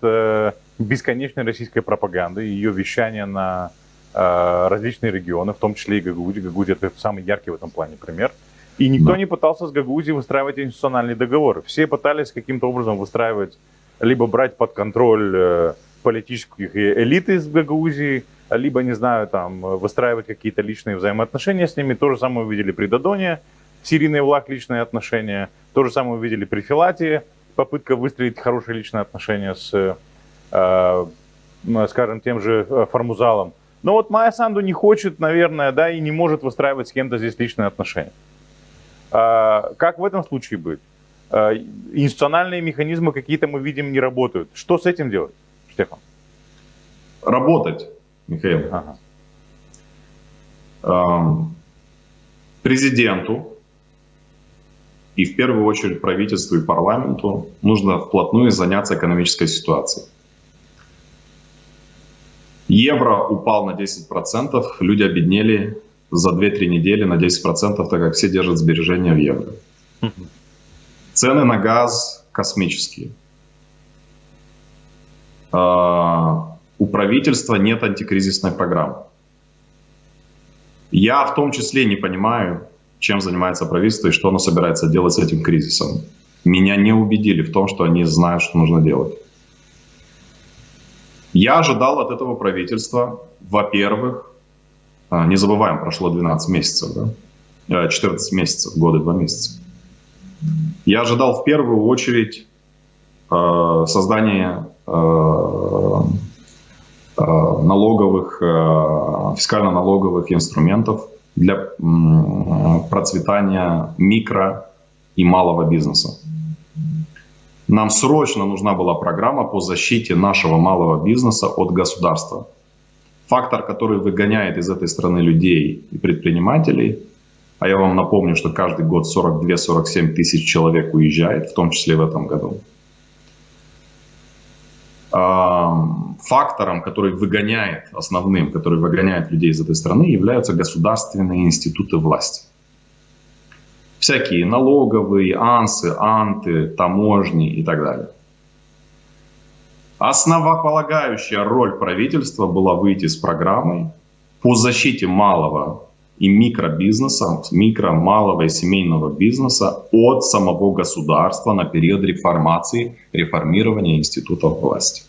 A: бесконечной российской пропаганды, ее вещания на различные регионы, в том числе и Гагаузия. Гагаузия — это самый яркий в этом плане пример. И никто не пытался с Гагаузией выстраивать институциональные договоры. Все пытались каким-то образом выстраивать, либо брать под контроль политических элит из Гагаузии, либо, не знаю, там, выстраивать какие-то личные взаимоотношения с ними. То же самое увидели при Додоне, Сирийный влаг, личные отношения. То же самое увидели при Филатии, попытка выстроить хорошие личные отношения с, скажем, тем же Формузалом. Но вот Майя Санду не хочет, наверное, да, и не может выстраивать с кем-то здесь личные отношения. Как в этом случае быть? Институциональные механизмы какие-то, мы видим, не работают. Что с этим делать, Штефан?
C: Работать, Михаил. Президенту и в первую очередь правительству и парламенту нужно вплотную заняться экономической ситуацией. Евро упал на 10%, люди обеднели за 2-3 недели на 10%, так как все держат сбережения в евро. Цены на газ космические. У правительства нет антикризисной программы. Я в том числе не понимаю, чем занимается правительство и что оно собирается делать с этим кризисом. Меня не убедили в том, что они знают, что нужно делать. Я ожидал от этого правительства, во-первых, не забываем, прошло 12 месяцев, да? 14 месяцев, годы, 2 месяца. Я ожидал в первую очередь создания фискально-налоговых инструментов для процветания микро и малого бизнеса. Нам срочно нужна была программа по защите нашего малого бизнеса от государства. Фактор, который выгоняет из этой страны людей и предпринимателей, а я вам напомню, что каждый год 42-47 тысяч человек уезжает, в том числе в этом году. Фактором, который выгоняет, основным, который выгоняет людей из этой страны, являются государственные институты власти. Всякие налоговые, ансы, анты, таможни и так далее. Основополагающая роль правительства была выйти с программой по защите малого и микробизнеса, микро, малого и семейного бизнеса от самого государства на период реформирования институтов власти.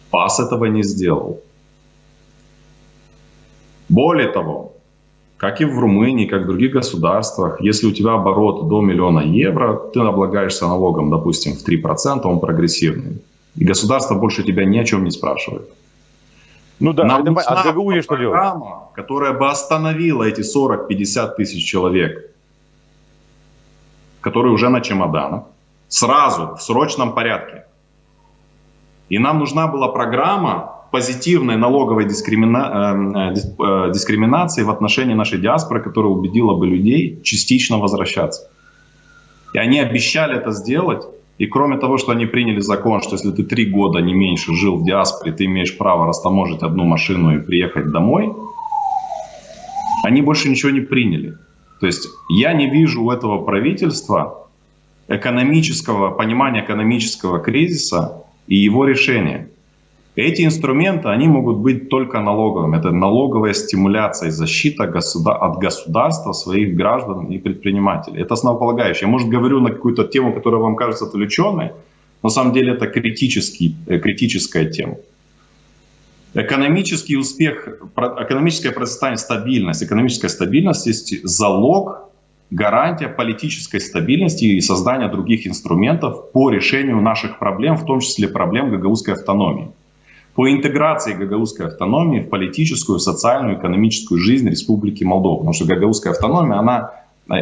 C: ПАС этого не сделал. Более того, как и в Румынии, как в других государствах, если у тебя оборот до 1 миллиона евро, ты облагаешься налогом, допустим, в 3%, он прогрессивный. И государство больше тебя ни о чем не спрашивает.
A: Ну да,
C: Нам нужна
A: от Гагаузии что делать?
C: Программа, которая бы остановила эти 40-50 тысяч человек, которые уже на чемоданах, сразу, в срочном порядке. И нам нужна была программа позитивной налоговой дискриминации в отношении нашей диаспоры, которая убедила бы людей частично возвращаться. И они обещали это сделать И кроме того, что они приняли закон, что если ты 3 года не меньше жил в диаспоре, ты имеешь право растаможить одну машину и приехать домой, они больше ничего не приняли. То есть я не вижу у этого правительства понимания экономического кризиса и его решения. Эти инструменты, они могут быть только налоговыми. Это налоговая стимуляция и защита от государства своих граждан и предпринимателей. Это основополагающее. Я, может, говорю на какую-то тему, которая вам кажется отвлеченной, но на самом деле это критическая тема. Экономический успех, экономическое процветание, стабильность. Экономическая стабильность есть залог, гарантия политической стабильности и создания других инструментов по решению наших проблем, в том числе проблем гагаузской автономии. По интеграции гагаузской автономии в политическую, социальную, экономическую жизнь Республики Молдова. Потому что гагаузская автономия, она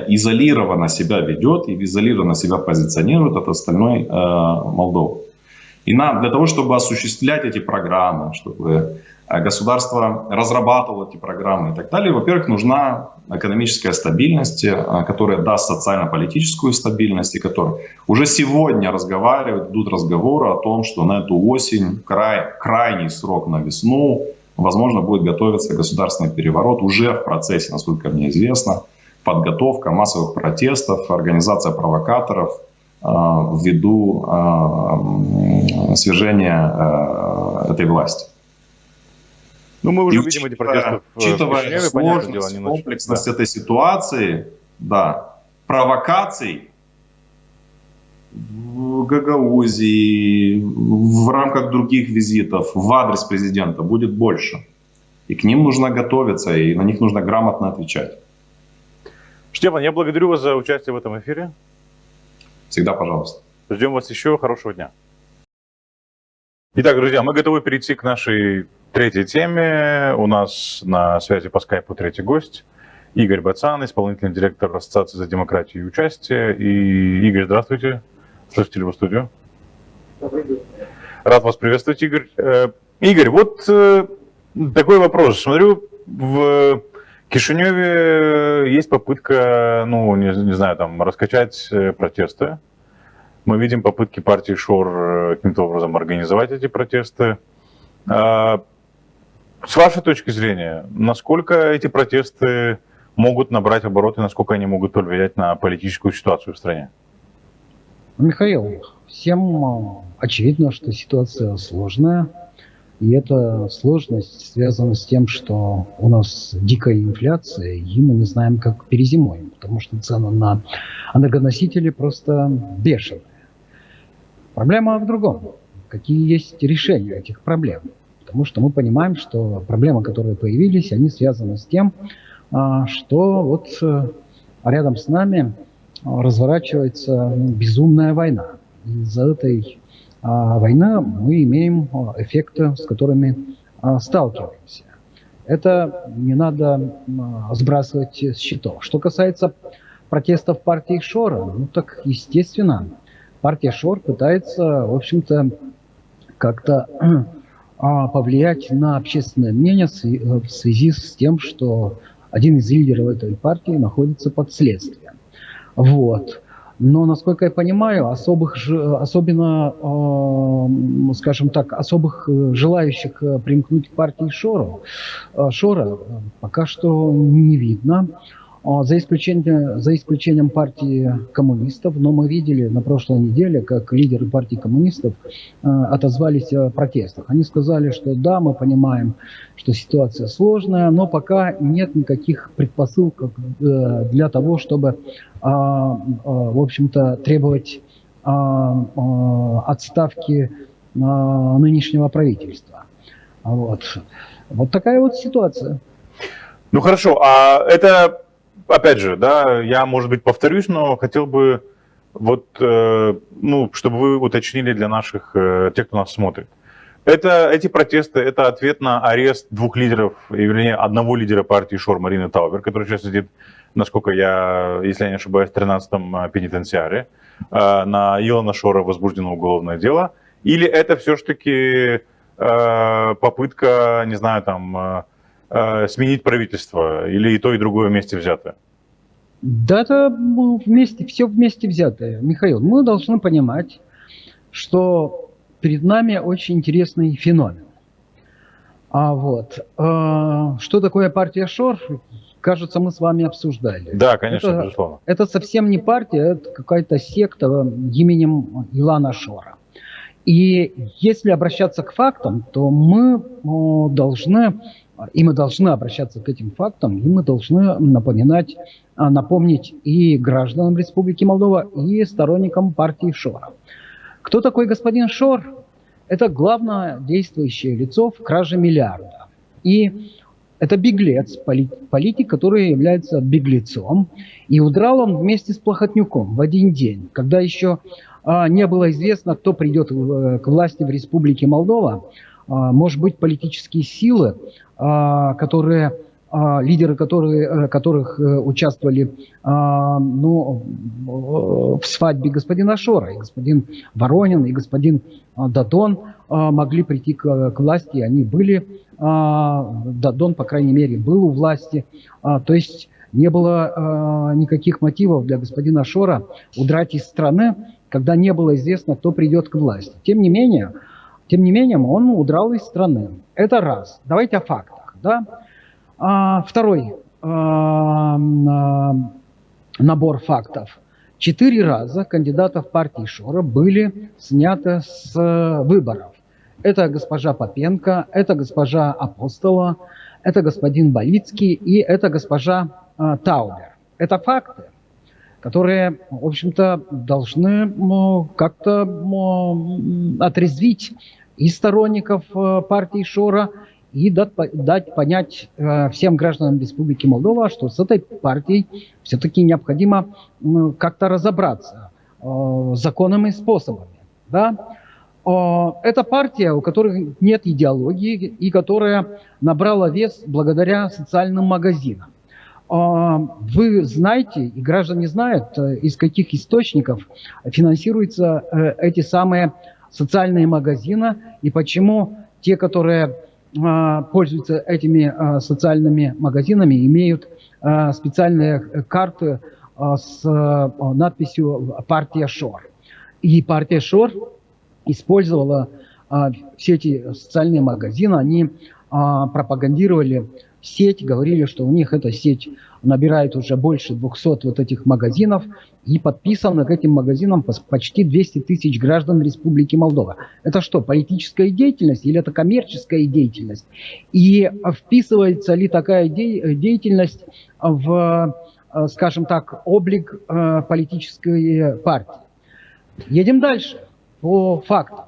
C: изолированно себя ведет и изолированно себя позиционирует от остальной Молдовы. И для того, чтобы осуществлять эти программы, чтобы государство разрабатывало эти программы и так далее, во-первых, нужна экономическая стабильность, которая даст социально-политическую стабильность, и которая уже сегодня идут разговоры о том, что на эту осень, крайний срок на весну, возможно, будет готовиться государственный переворот уже в процессе, насколько мне известно, подготовка массовых протестов, организация провокаторов, ввиду свержения этой власти.
A: Ну, мы уже видим эти протесты.
C: Учитывая сложность, комплексность этой ситуации, да, провокаций в Гагаузии, в рамках других визитов в адрес президента будет больше. И к ним нужно готовиться, и на них нужно грамотно отвечать.
A: Штефан, я благодарю вас за участие в этом эфире.
C: Всегда пожалуйста.
A: Ждем вас еще. Хорошего дня. Итак, друзья, мы готовы перейти к нашей третьей теме. У нас на связи по скайпу третий гость. Игорь Бацан, исполнительный директор Ассоциации за демократию и участие. И, Игорь, здравствуйте. Слышите ли вы студию? Рад вас приветствовать, Игорь. Игорь, вот такой вопрос. Смотрю, в Кишиневе есть попытка, ну, не знаю, там, раскачать протесты. Мы видим попытки партии ШОР каким-то образом организовать эти протесты. С вашей точки зрения, насколько эти протесты могут набрать обороты, насколько они могут повлиять на политическую ситуацию в стране?
D: Михаил, всем очевидно, что ситуация сложная. И эта сложность связана с тем, что у нас дикая инфляция, и мы не знаем, как перезимуем, потому что цены на энергоносители просто бешеные. Проблема в другом. Какие есть решения этих проблем? Потому что мы понимаем, что проблемы, которые появились, они связаны с тем, что вот рядом с нами разворачивается безумная война. Из-за этой войны мы имеем эффекты, с которыми сталкиваемся. Это не надо сбрасывать с счетов. Что касается протестов партии ШОРа, ну так естественно, партия ШОР пытается, в общем-то, как-то повлиять на общественное мнение в связи с тем, что один из лидеров этой партии находится под следствием. Вот. Но, насколько я понимаю, особых желающих примкнуть к партии ШОРа пока что не видно. За исключением партии коммунистов, но мы видели на прошлой неделе, как лидеры партии коммунистов отозвались о протестах. Они сказали, что да, мы понимаем, что ситуация сложная, но пока нет никаких предпосылок для того, чтобы, в общем-то, требовать отставки нынешнего правительства. Вот такая вот ситуация.
A: Ну хорошо, а это... Опять же, да, я, может быть, повторюсь, но хотел бы, вот, ну, чтобы вы уточнили для наших, тех, кто нас смотрит. Эти протесты, это ответ на арест двух лидеров, вернее, одного лидера партии ШОР Марины Таубер, который сейчас сидит, насколько я, если я не ошибаюсь, в 13-м пенитенциаре. На Илона Шора возбуждено уголовное дело. Или это все-таки попытка, не знаю, там... сменить правительство, или и то, и другое вместе взятое?
D: Да, это все вместе взятое. Михаил, мы должны понимать, что перед нами очень интересный феномен. Что такое партия Шор? Кажется, мы с вами обсуждали.
A: Да, конечно, безусловно.
D: Это совсем не партия, это какая-то секта именем Илана Шора. И если обращаться к фактам, то мы должны обращаться к этим фактам, и мы должны напомнить и гражданам Республики Молдова, и сторонникам партии Шора. Кто такой господин Шор? Это главное действующее лицо в краже миллиарда. И это беглец, политик, который является беглецом. И удрал он вместе с Плохотнюком в один день, когда еще не было известно, кто придет к власти в Республике Молдова. Может быть, политические силы, лидеры которых участвовали в свадьбе господина Шора, и господин Воронин, и господин Дадон могли прийти к власти, они были, Дадон, по крайней мере, был у власти, то есть не было никаких мотивов для господина Шора удрать из страны, когда не было известно, кто придет к власти. Тем не менее, он удрал из страны. Это раз. Давайте о фактах. Да? Второй набор фактов. 4 раза кандидатов партии Шора были сняты с выборов. Это госпожа Попенко, это госпожа Апостола, это господин Болицкий и это госпожа Таубер. Это факты, которые, в общем-то, должны как-то отрезвить и сторонников партии Шора, и дать понять всем гражданам Республики Молдова, что с этой партией все-таки необходимо как-то разобраться законными способами. Да? Это партия, у которой нет идеологии и которая набрала вес благодаря социальным магазинам. Вы знаете, и граждане знают, из каких источников финансируются эти самые социальные магазины, и почему те, которые пользуются этими социальными магазинами, имеют специальные карты с надписью «Партия Шор». И партия Шор использовала все эти социальные магазины, они пропагандировали сеть, говорили, что у них эта сеть набирает уже больше 200 вот этих магазинов, и подписано к этим магазинам почти 200 тысяч граждан Республики Молдова. Это что, политическая деятельность или это коммерческая деятельность? И вписывается ли такая деятельность в, скажем так, облик политической партии? Едем дальше по фактам.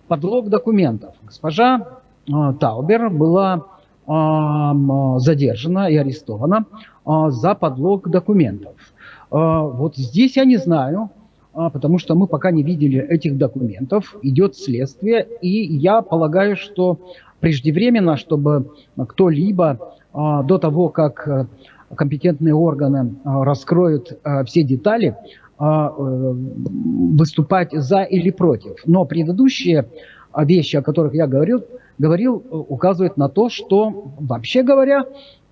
D: Подлог документов. Госпожа Таубер была задержана и арестована за подлог документов. Вот здесь я не знаю, потому что мы пока не видели этих документов, идет следствие, и я полагаю, что преждевременно, чтобы кто-либо до того, как компетентные органы раскроют все детали, выступать за или против. Но предыдущие вещи, о которых я говорил, указывают на то, что, вообще говоря,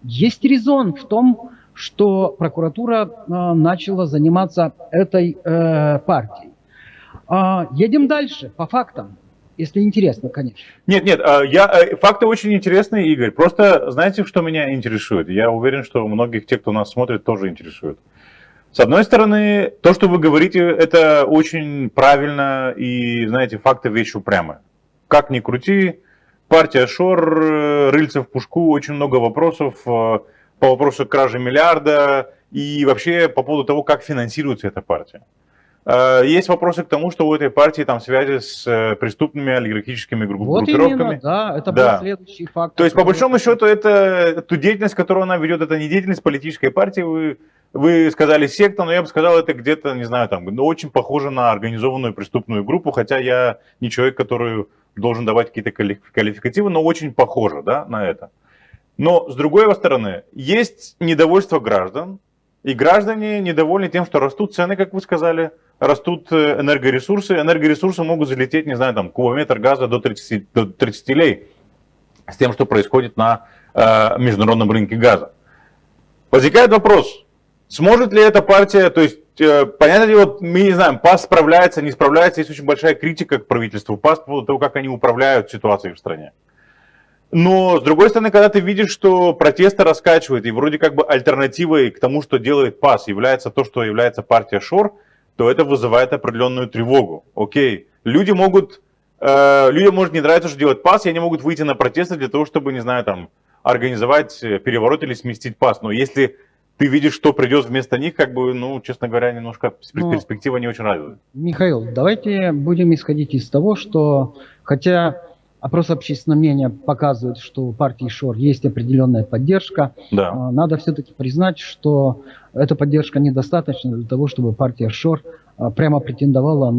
D: есть резон в том, что прокуратура начала заниматься этой партией. Едем дальше, по фактам, если интересно, конечно.
A: Нет, факты очень интересные, Игорь. Просто знаете, что меня интересует? Я уверен, что многих тех, кто нас смотрит, тоже интересует. С одной стороны, то, что вы говорите, это очень правильно, и, знаете, факты вещь упрямая. Как ни крути, партия Шор, рыльца в пушку, очень много вопросов по вопросу кражи миллиарда и вообще по поводу того, как финансируется эта партия. Есть вопросы к тому, что у этой партии там связи с преступными олигархическими группировками.
D: Вот именно, да, это был следующий факт.
A: То есть, по большому счету, эту деятельность, которую она ведет, это не деятельность политической партии. Вы сказали секта, но я бы сказал, это где-то, не знаю, там, очень похоже на организованную преступную группу, хотя я не человек, который должен давать какие-то квалификативы, но очень похоже, да, на это. Но, с другой стороны, есть недовольство граждан, и граждане недовольны тем, что растут цены, как вы сказали, растут энергоресурсы. Энергоресурсы могут залететь, не знаю, там, кубометр газа до 30 лей с тем, что происходит на международном рынке газа. Возникает вопрос, сможет ли эта партия, то есть понятное дело, мы не знаем, ПАС справляется, не справляется, есть очень большая критика к правительству ПАС по поводу того, как они управляют ситуацией в стране. Но, с другой стороны, когда ты видишь, что протесты раскачивают, и вроде как бы альтернативой к тому, что делает ПАС, является то, что является партия ШОР, то это вызывает определенную тревогу. Окей, людям может не нравиться, что делает ПАС, и они могут выйти на протесты для того, чтобы, не знаю, там, организовать переворот или сместить ПАС. Но если ты видишь, что придет вместо них, как бы, ну, честно говоря, немножко перспектива не очень радует.
D: Михаил, давайте будем исходить из того, что хотя опрос общественного мнения показывает, что у партии ШОР есть определенная поддержка,
A: Да.
D: надо все-таки признать, что эта поддержка недостаточна для того, чтобы партия ШОР прямо претендовала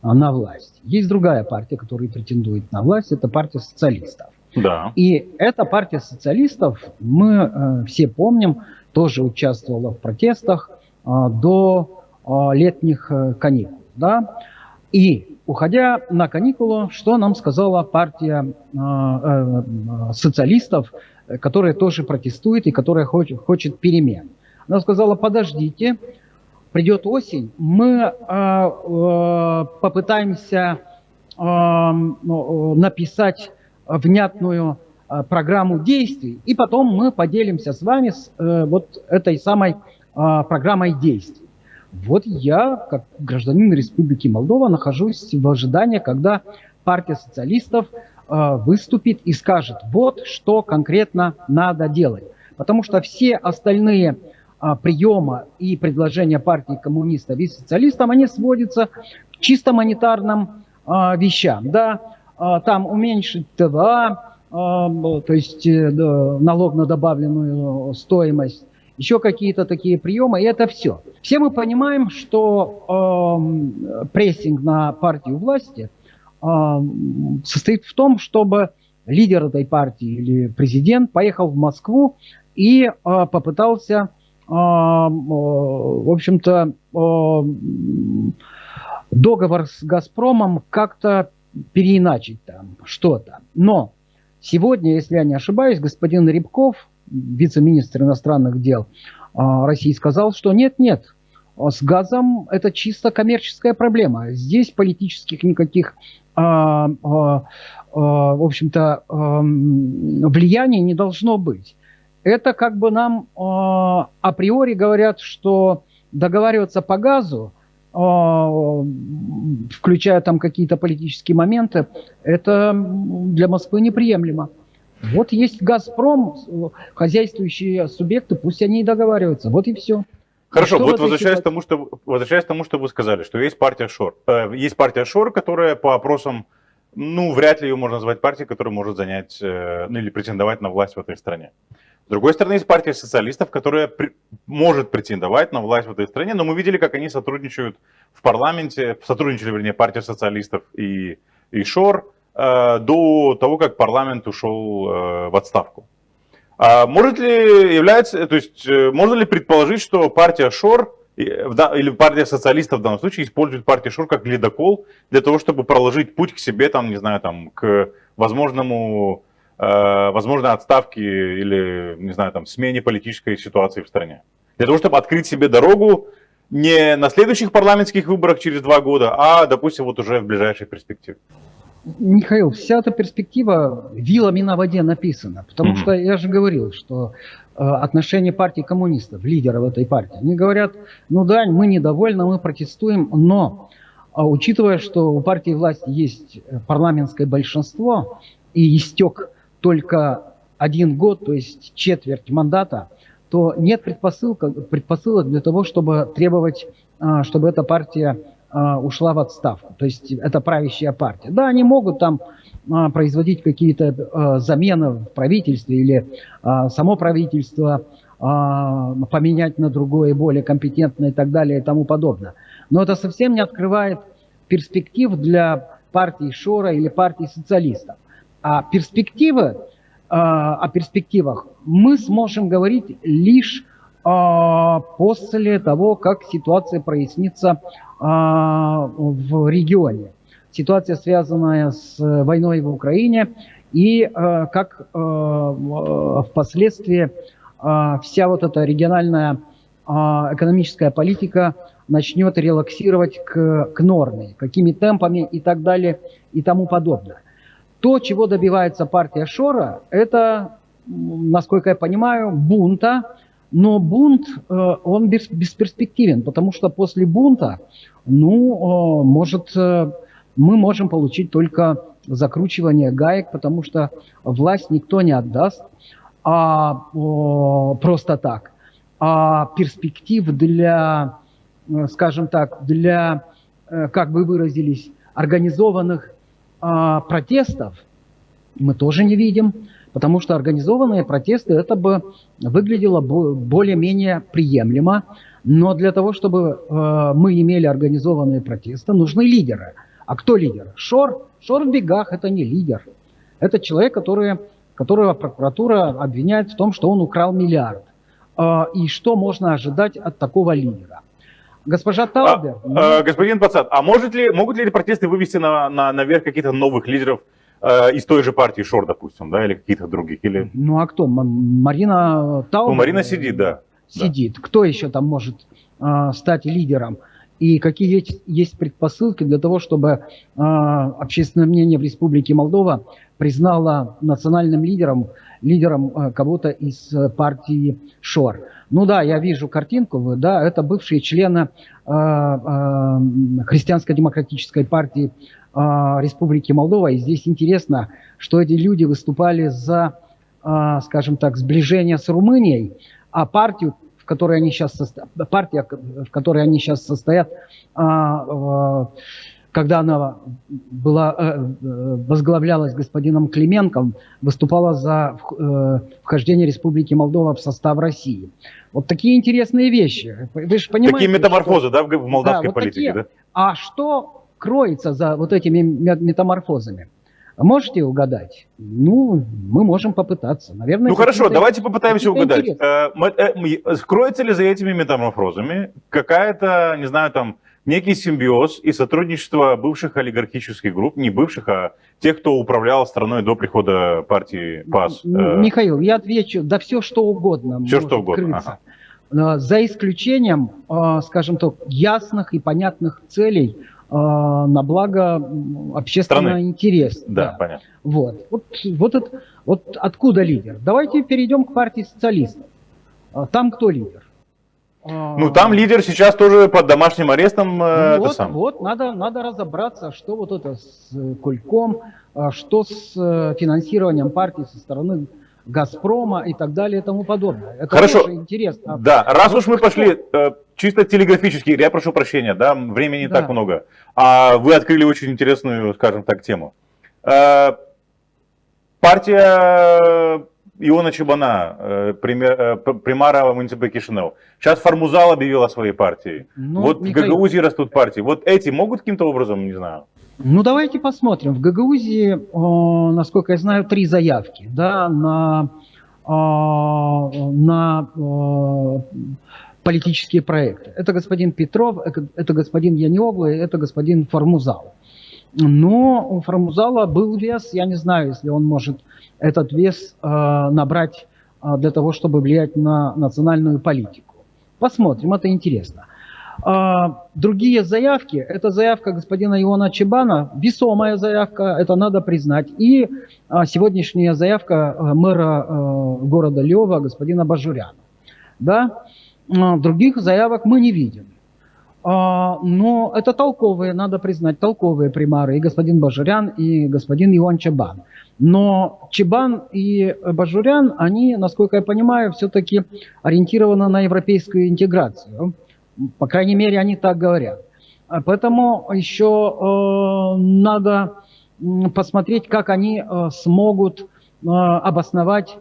D: на власть. Есть другая партия, которая претендует на власть, это партия социалистов.
A: Да.
D: И эта партия социалистов, мы все помним, тоже участвовала в протестах до летних каникул. Да? И уходя на каникулы, что нам сказала партия социалистов, которая тоже протестует и которая хочет перемен? Она сказала: подождите, придет осень, мы попытаемся написать внятную программу действий, и потом мы поделимся с вами вот этой самой программой действий. Вот я, как гражданин Республики Молдова, нахожусь в ожидании, когда партия социалистов выступит и скажет, вот что конкретно надо делать. Потому что все остальные приемы и предложения партии коммунистов и социалистов, они сводятся к чисто монетарным вещам. Да? Там уменьшить ТВА, то есть налог на добавленную стоимость, еще какие-то такие приемы, и это все. Все мы понимаем, что прессинг на партию власти состоит в том, чтобы лидер этой партии или президент поехал в Москву и попытался, в общем-то, договор с «Газпромом» как-то переиначить там что-то. Но сегодня, если я не ошибаюсь, господин Рябков, вице-министр иностранных дел России, сказал, что нет, с газом это чисто коммерческая проблема. Здесь политических никаких, в общем-то, влияний не должно быть. Это как бы нам априори говорят, что договариваться по газу, включая там какие-то политические моменты, это для Москвы неприемлемо. Вот есть «Газпром», хозяйствующие субъекты, пусть они и договариваются. Вот и все.
A: Хорошо, вот возвращаясь к тому, что вы сказали, что есть партия ШОР. Есть партия ШОР, которая по опросам, ну, вряд ли ее можно назвать партией, которая может занять, ну, или претендовать на власть в этой стране. С другой стороны, есть партия социалистов, которая может претендовать на власть в этой стране, но мы видели, как они сотрудничают в парламенте, сотрудничали, вернее, партия социалистов и ШОР до того, как парламент ушел в отставку. Можно ли предположить, что партия ШОР или партия социалистов в данном случае использует партию ШОР как ледокол для того, чтобы проложить путь к себе, там, не знаю, там, к возможной отставке или, не знаю, там, смене политической ситуации в стране? Для того, чтобы открыть себе дорогу не на следующих парламентских выборах через 2 года, а, допустим, вот уже в ближайшей перспективе.
D: Михаил, вся эта перспектива вилами на воде написана. Потому что я же говорил, что отношение партии коммунистов, лидеров этой партии, они говорят, ну да, мы недовольны, мы протестуем, но учитывая, что у партии власти есть парламентское большинство и истек только 1 год, то есть четверть мандата, то нет предпосылок для того, чтобы требовать, чтобы эта партия ушла в отставку. То есть это правящая партия. Да, они могут там производить какие-то замены в правительстве или само правительство поменять на другое, более компетентное и так далее и тому подобное. Но это совсем не открывает перспектив для партии ШОРа или партии социалистов. А о перспективах мы сможем говорить лишь после того, как ситуация прояснится в регионе. Ситуация, связанная с войной в Украине, и как впоследствии вся вот эта региональная экономическая политика начнет релаксировать к норме, какими темпами и так далее и тому подобное. То, чего добивается партия Шора, это, насколько я понимаю, бунта, но бунт, он бесперспективен, потому что после бунта, мы можем получить только закручивание гаек, потому что власть никто не отдаст просто так. А перспектив для, скажем так, для, как вы выразились, организованных протестов мы тоже не видим, потому что организованные протесты, это бы выглядело более-менее приемлемо, но для того, чтобы мы имели организованные протесты, нужны лидеры. А кто лидер? Шор. Шор в бегах – это не лидер. Это человек, которого прокуратура обвиняет в том, что он украл миллиард. И что можно ожидать от такого лидера? Госпожа Таубер...
A: Господин Посад, а могут ли эти протесты вывести наверх каких-то новых лидеров из той же партии Шор, допустим, да, или каких-то других? Или...
D: Ну а кто? Марина Таубер?
A: Ну, Марина сидит, да.
D: Сидит. Да. Кто еще там может стать лидером? И какие есть предпосылки для того, чтобы общественное мнение в Республике Молдова признало национальным лидером кого-то из партии Шор. Ну да, я вижу картинку, да, это бывшие члены Христианско-демократической партии Республики Молдова. И здесь интересно, что эти люди выступали за, скажем так, сближение с Румынией, а партия, в которой они сейчас состоят, когда она возглавлялась господином Клименком, выступала за вхождение Республики Молдова в состав России. Вот такие интересные вещи. Вы же понимаете,
A: такие метаморфозы, да, в молдавской политике, да?
D: А что кроется за вот этими метаморфозами? Можете угадать? Ну, мы можем попытаться. Наверное,
A: ну хорошо, давайте попытаемся угадать. Скроется ли за этими метаморфозами какая-то, не знаю, там, некий симбиоз и сотрудничество бывших олигархических групп, не бывших, а тех, кто управлял страной до прихода партии ПАС?
D: Михаил, я отвечу, да все что угодно.
A: Все что угодно.
D: Ага. За исключением, скажем так, ясных и понятных целей на благо общественного интереса.
A: Да, понятно.
D: Вот откуда лидер? Давайте перейдем к партии социалистов. Там кто лидер?
A: Ну, там лидер сейчас тоже под домашним арестом.
D: Надо разобраться, что вот это с Кульком, что с финансированием партии со стороны Газпрома и так далее и тому подобное. Это
A: хорошо.
D: Тоже интересно.
A: Да, раз уж мы пошли чисто телеграфически, я прошу прощения, да, времени не так много, а вы открыли очень интересную, скажем так, тему. Партия Иона Чебана, примара муниципа Кишинев. Сейчас Формузал объявил о своей партии. Ну, вот Михаил, в Гагаузии растут партии. Вот эти могут каким-то образом, не знаю.
D: Ну, давайте посмотрим. В Гагаузии, насколько я знаю, 3 заявки, да, на политические проекты. Это господин Петров, это господин Яниоглу, это господин Формузал. Но у Формузала был вес, я не знаю, если он может этот вес набрать для того, чтобы влиять на национальную политику. Посмотрим, это интересно. Другие заявки, это заявка господина Иона Чебана, весомая заявка, это надо признать. И сегодняшняя заявка мэра города Львова, господина Бажуряна. Да? Других заявок мы не видим. Но это толковые, надо признать, толковые примары. И господин Бажурян, и господин Ион Чебан. Но Чебан и Бажурян, они, насколько я понимаю, все-таки ориентированы на европейскую интеграцию. По крайней мере, они так говорят. Поэтому еще надо посмотреть, как они смогут обосновать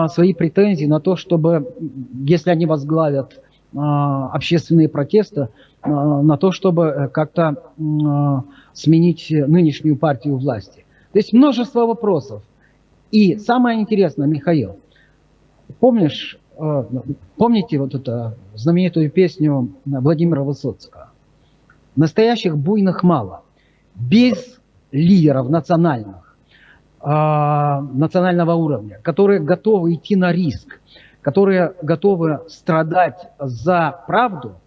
D: свои претензии на то, чтобы, если они возглавят общественные протесты, на то, чтобы как-то сменить нынешнюю партию власти. То есть множество вопросов. И самое интересное, Михаил, помните вот эту знаменитую песню Владимира Высоцкого? Настоящих буйных мало. Без лидеров национального уровня, которые готовы идти на риск, которые готовы страдать за правду,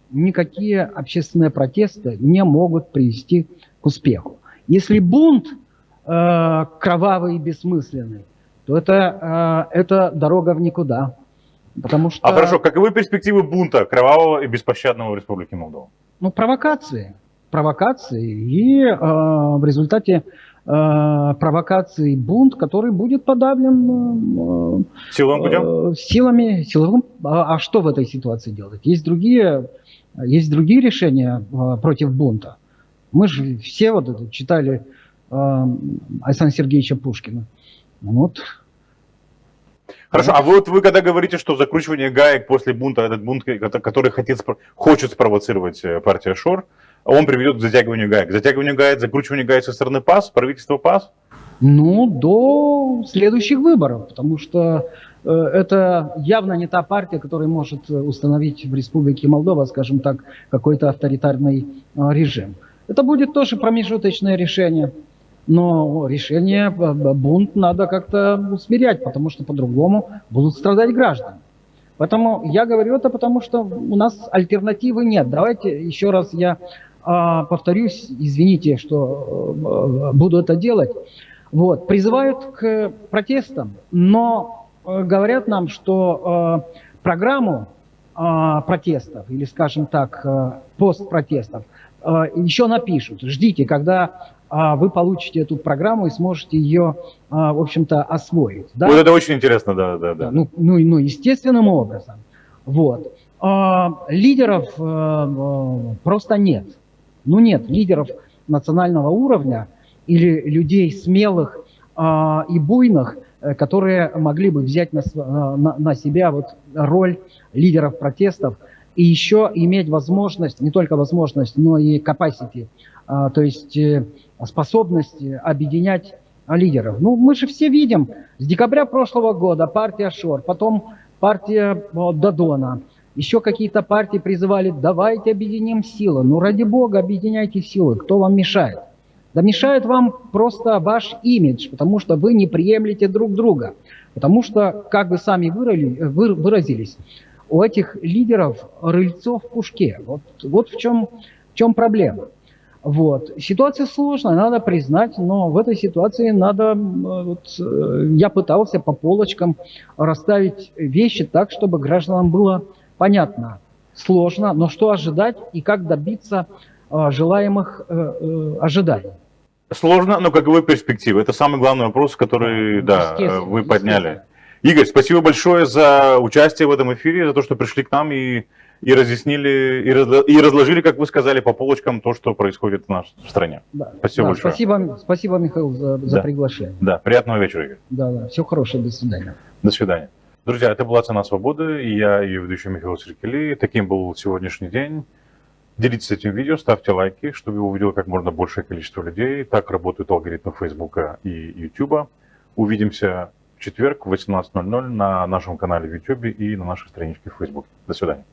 D: никакие общественные протесты не могут привести к успеху. Если бунт кровавый и бессмысленный, то это дорога в никуда. Потому что,
A: А хорошо, каковы перспективы бунта кровавого и беспощадного в Республике Молдова?
D: ну, провокации. И в результате провокации бунт, который будет подавлен
A: Силовым путем?
D: силовым. А что в этой ситуации делать? Есть другие решения против бунта. Мы же все вот это читали Александра Сергеевича Пушкина. Вот.
A: Хорошо, а вы когда говорите, что закручивание гаек после бунта, этот бунт, который хочет спровоцировать партия ШОР, он приведет к затягиванию гаек. Затягиванию гаек, закручиванию гаек со стороны ПАС, правительства ПАС?
D: Ну, до следующих выборов, потому что это явно не та партия, которая может установить в Республике Молдова, скажем так, какой-то авторитарный режим. Это будет тоже промежуточное решение. Но решение, бунт надо как-то усмирять, потому что по-другому будут страдать граждане. Поэтому я говорю это, потому что у нас альтернативы нет. Давайте еще раз я повторюсь, извините, что буду это делать. Вот, призывают к протестам, но говорят нам, что программу протестов, или, скажем так, постпротестов, еще напишут. Ждите, когда вы получите эту программу и сможете ее, в общем-то, освоить. Да?
A: Вот это очень интересно, да.
D: Ну, естественным образом. Вот. Лидеров просто нет. Ну, нет лидеров национального уровня или людей смелых и буйных, которые могли бы взять на себя вот роль лидеров протестов и еще иметь возможность, не только возможность, но и capacity, то есть способность объединять лидеров. Ну, мы же все видим, с декабря прошлого года партия ШОР, потом партия Додона, еще какие-то партии призывали, давайте объединим силы. Ну, ради бога, объединяйте силы, кто вам мешает? Да мешает вам просто ваш имидж, потому что вы не приемлете друг друга. Потому что, как вы сами выразились, у этих лидеров рыльцо в пушке. Вот в чем проблема. Вот. Ситуация сложная, надо признать, но в этой ситуации надо... я пытался по полочкам расставить вещи так, чтобы гражданам было понятно. Сложно, но что ожидать и как добиться желаемых ожиданий.
A: Сложно, но каковы перспективы? Это самый главный вопрос, который вы подняли. Игорь, спасибо большое за участие в этом эфире, за то, что пришли к нам и разъяснили, и разложили, как вы сказали, по полочкам то, что происходит в нашей стране.
D: Да,
A: спасибо большое.
D: Спасибо, Михаил, за приглашение.
A: Да, приятного вечера, Игорь.
D: Да, всего хорошего, до свидания.
A: До свидания. Друзья, это была «Цена свободы», и я, ее ведущий Михаил Серкели. Таким был сегодняшний день. Делитесь этим видео, ставьте лайки, чтобы его увидело как можно большее количество людей. Так работают алгоритмы Фейсбука и Ютуба. Увидимся в четверг в 18:00 на нашем канале в Ютубе и на нашей страничке в Фейсбуке. До свидания.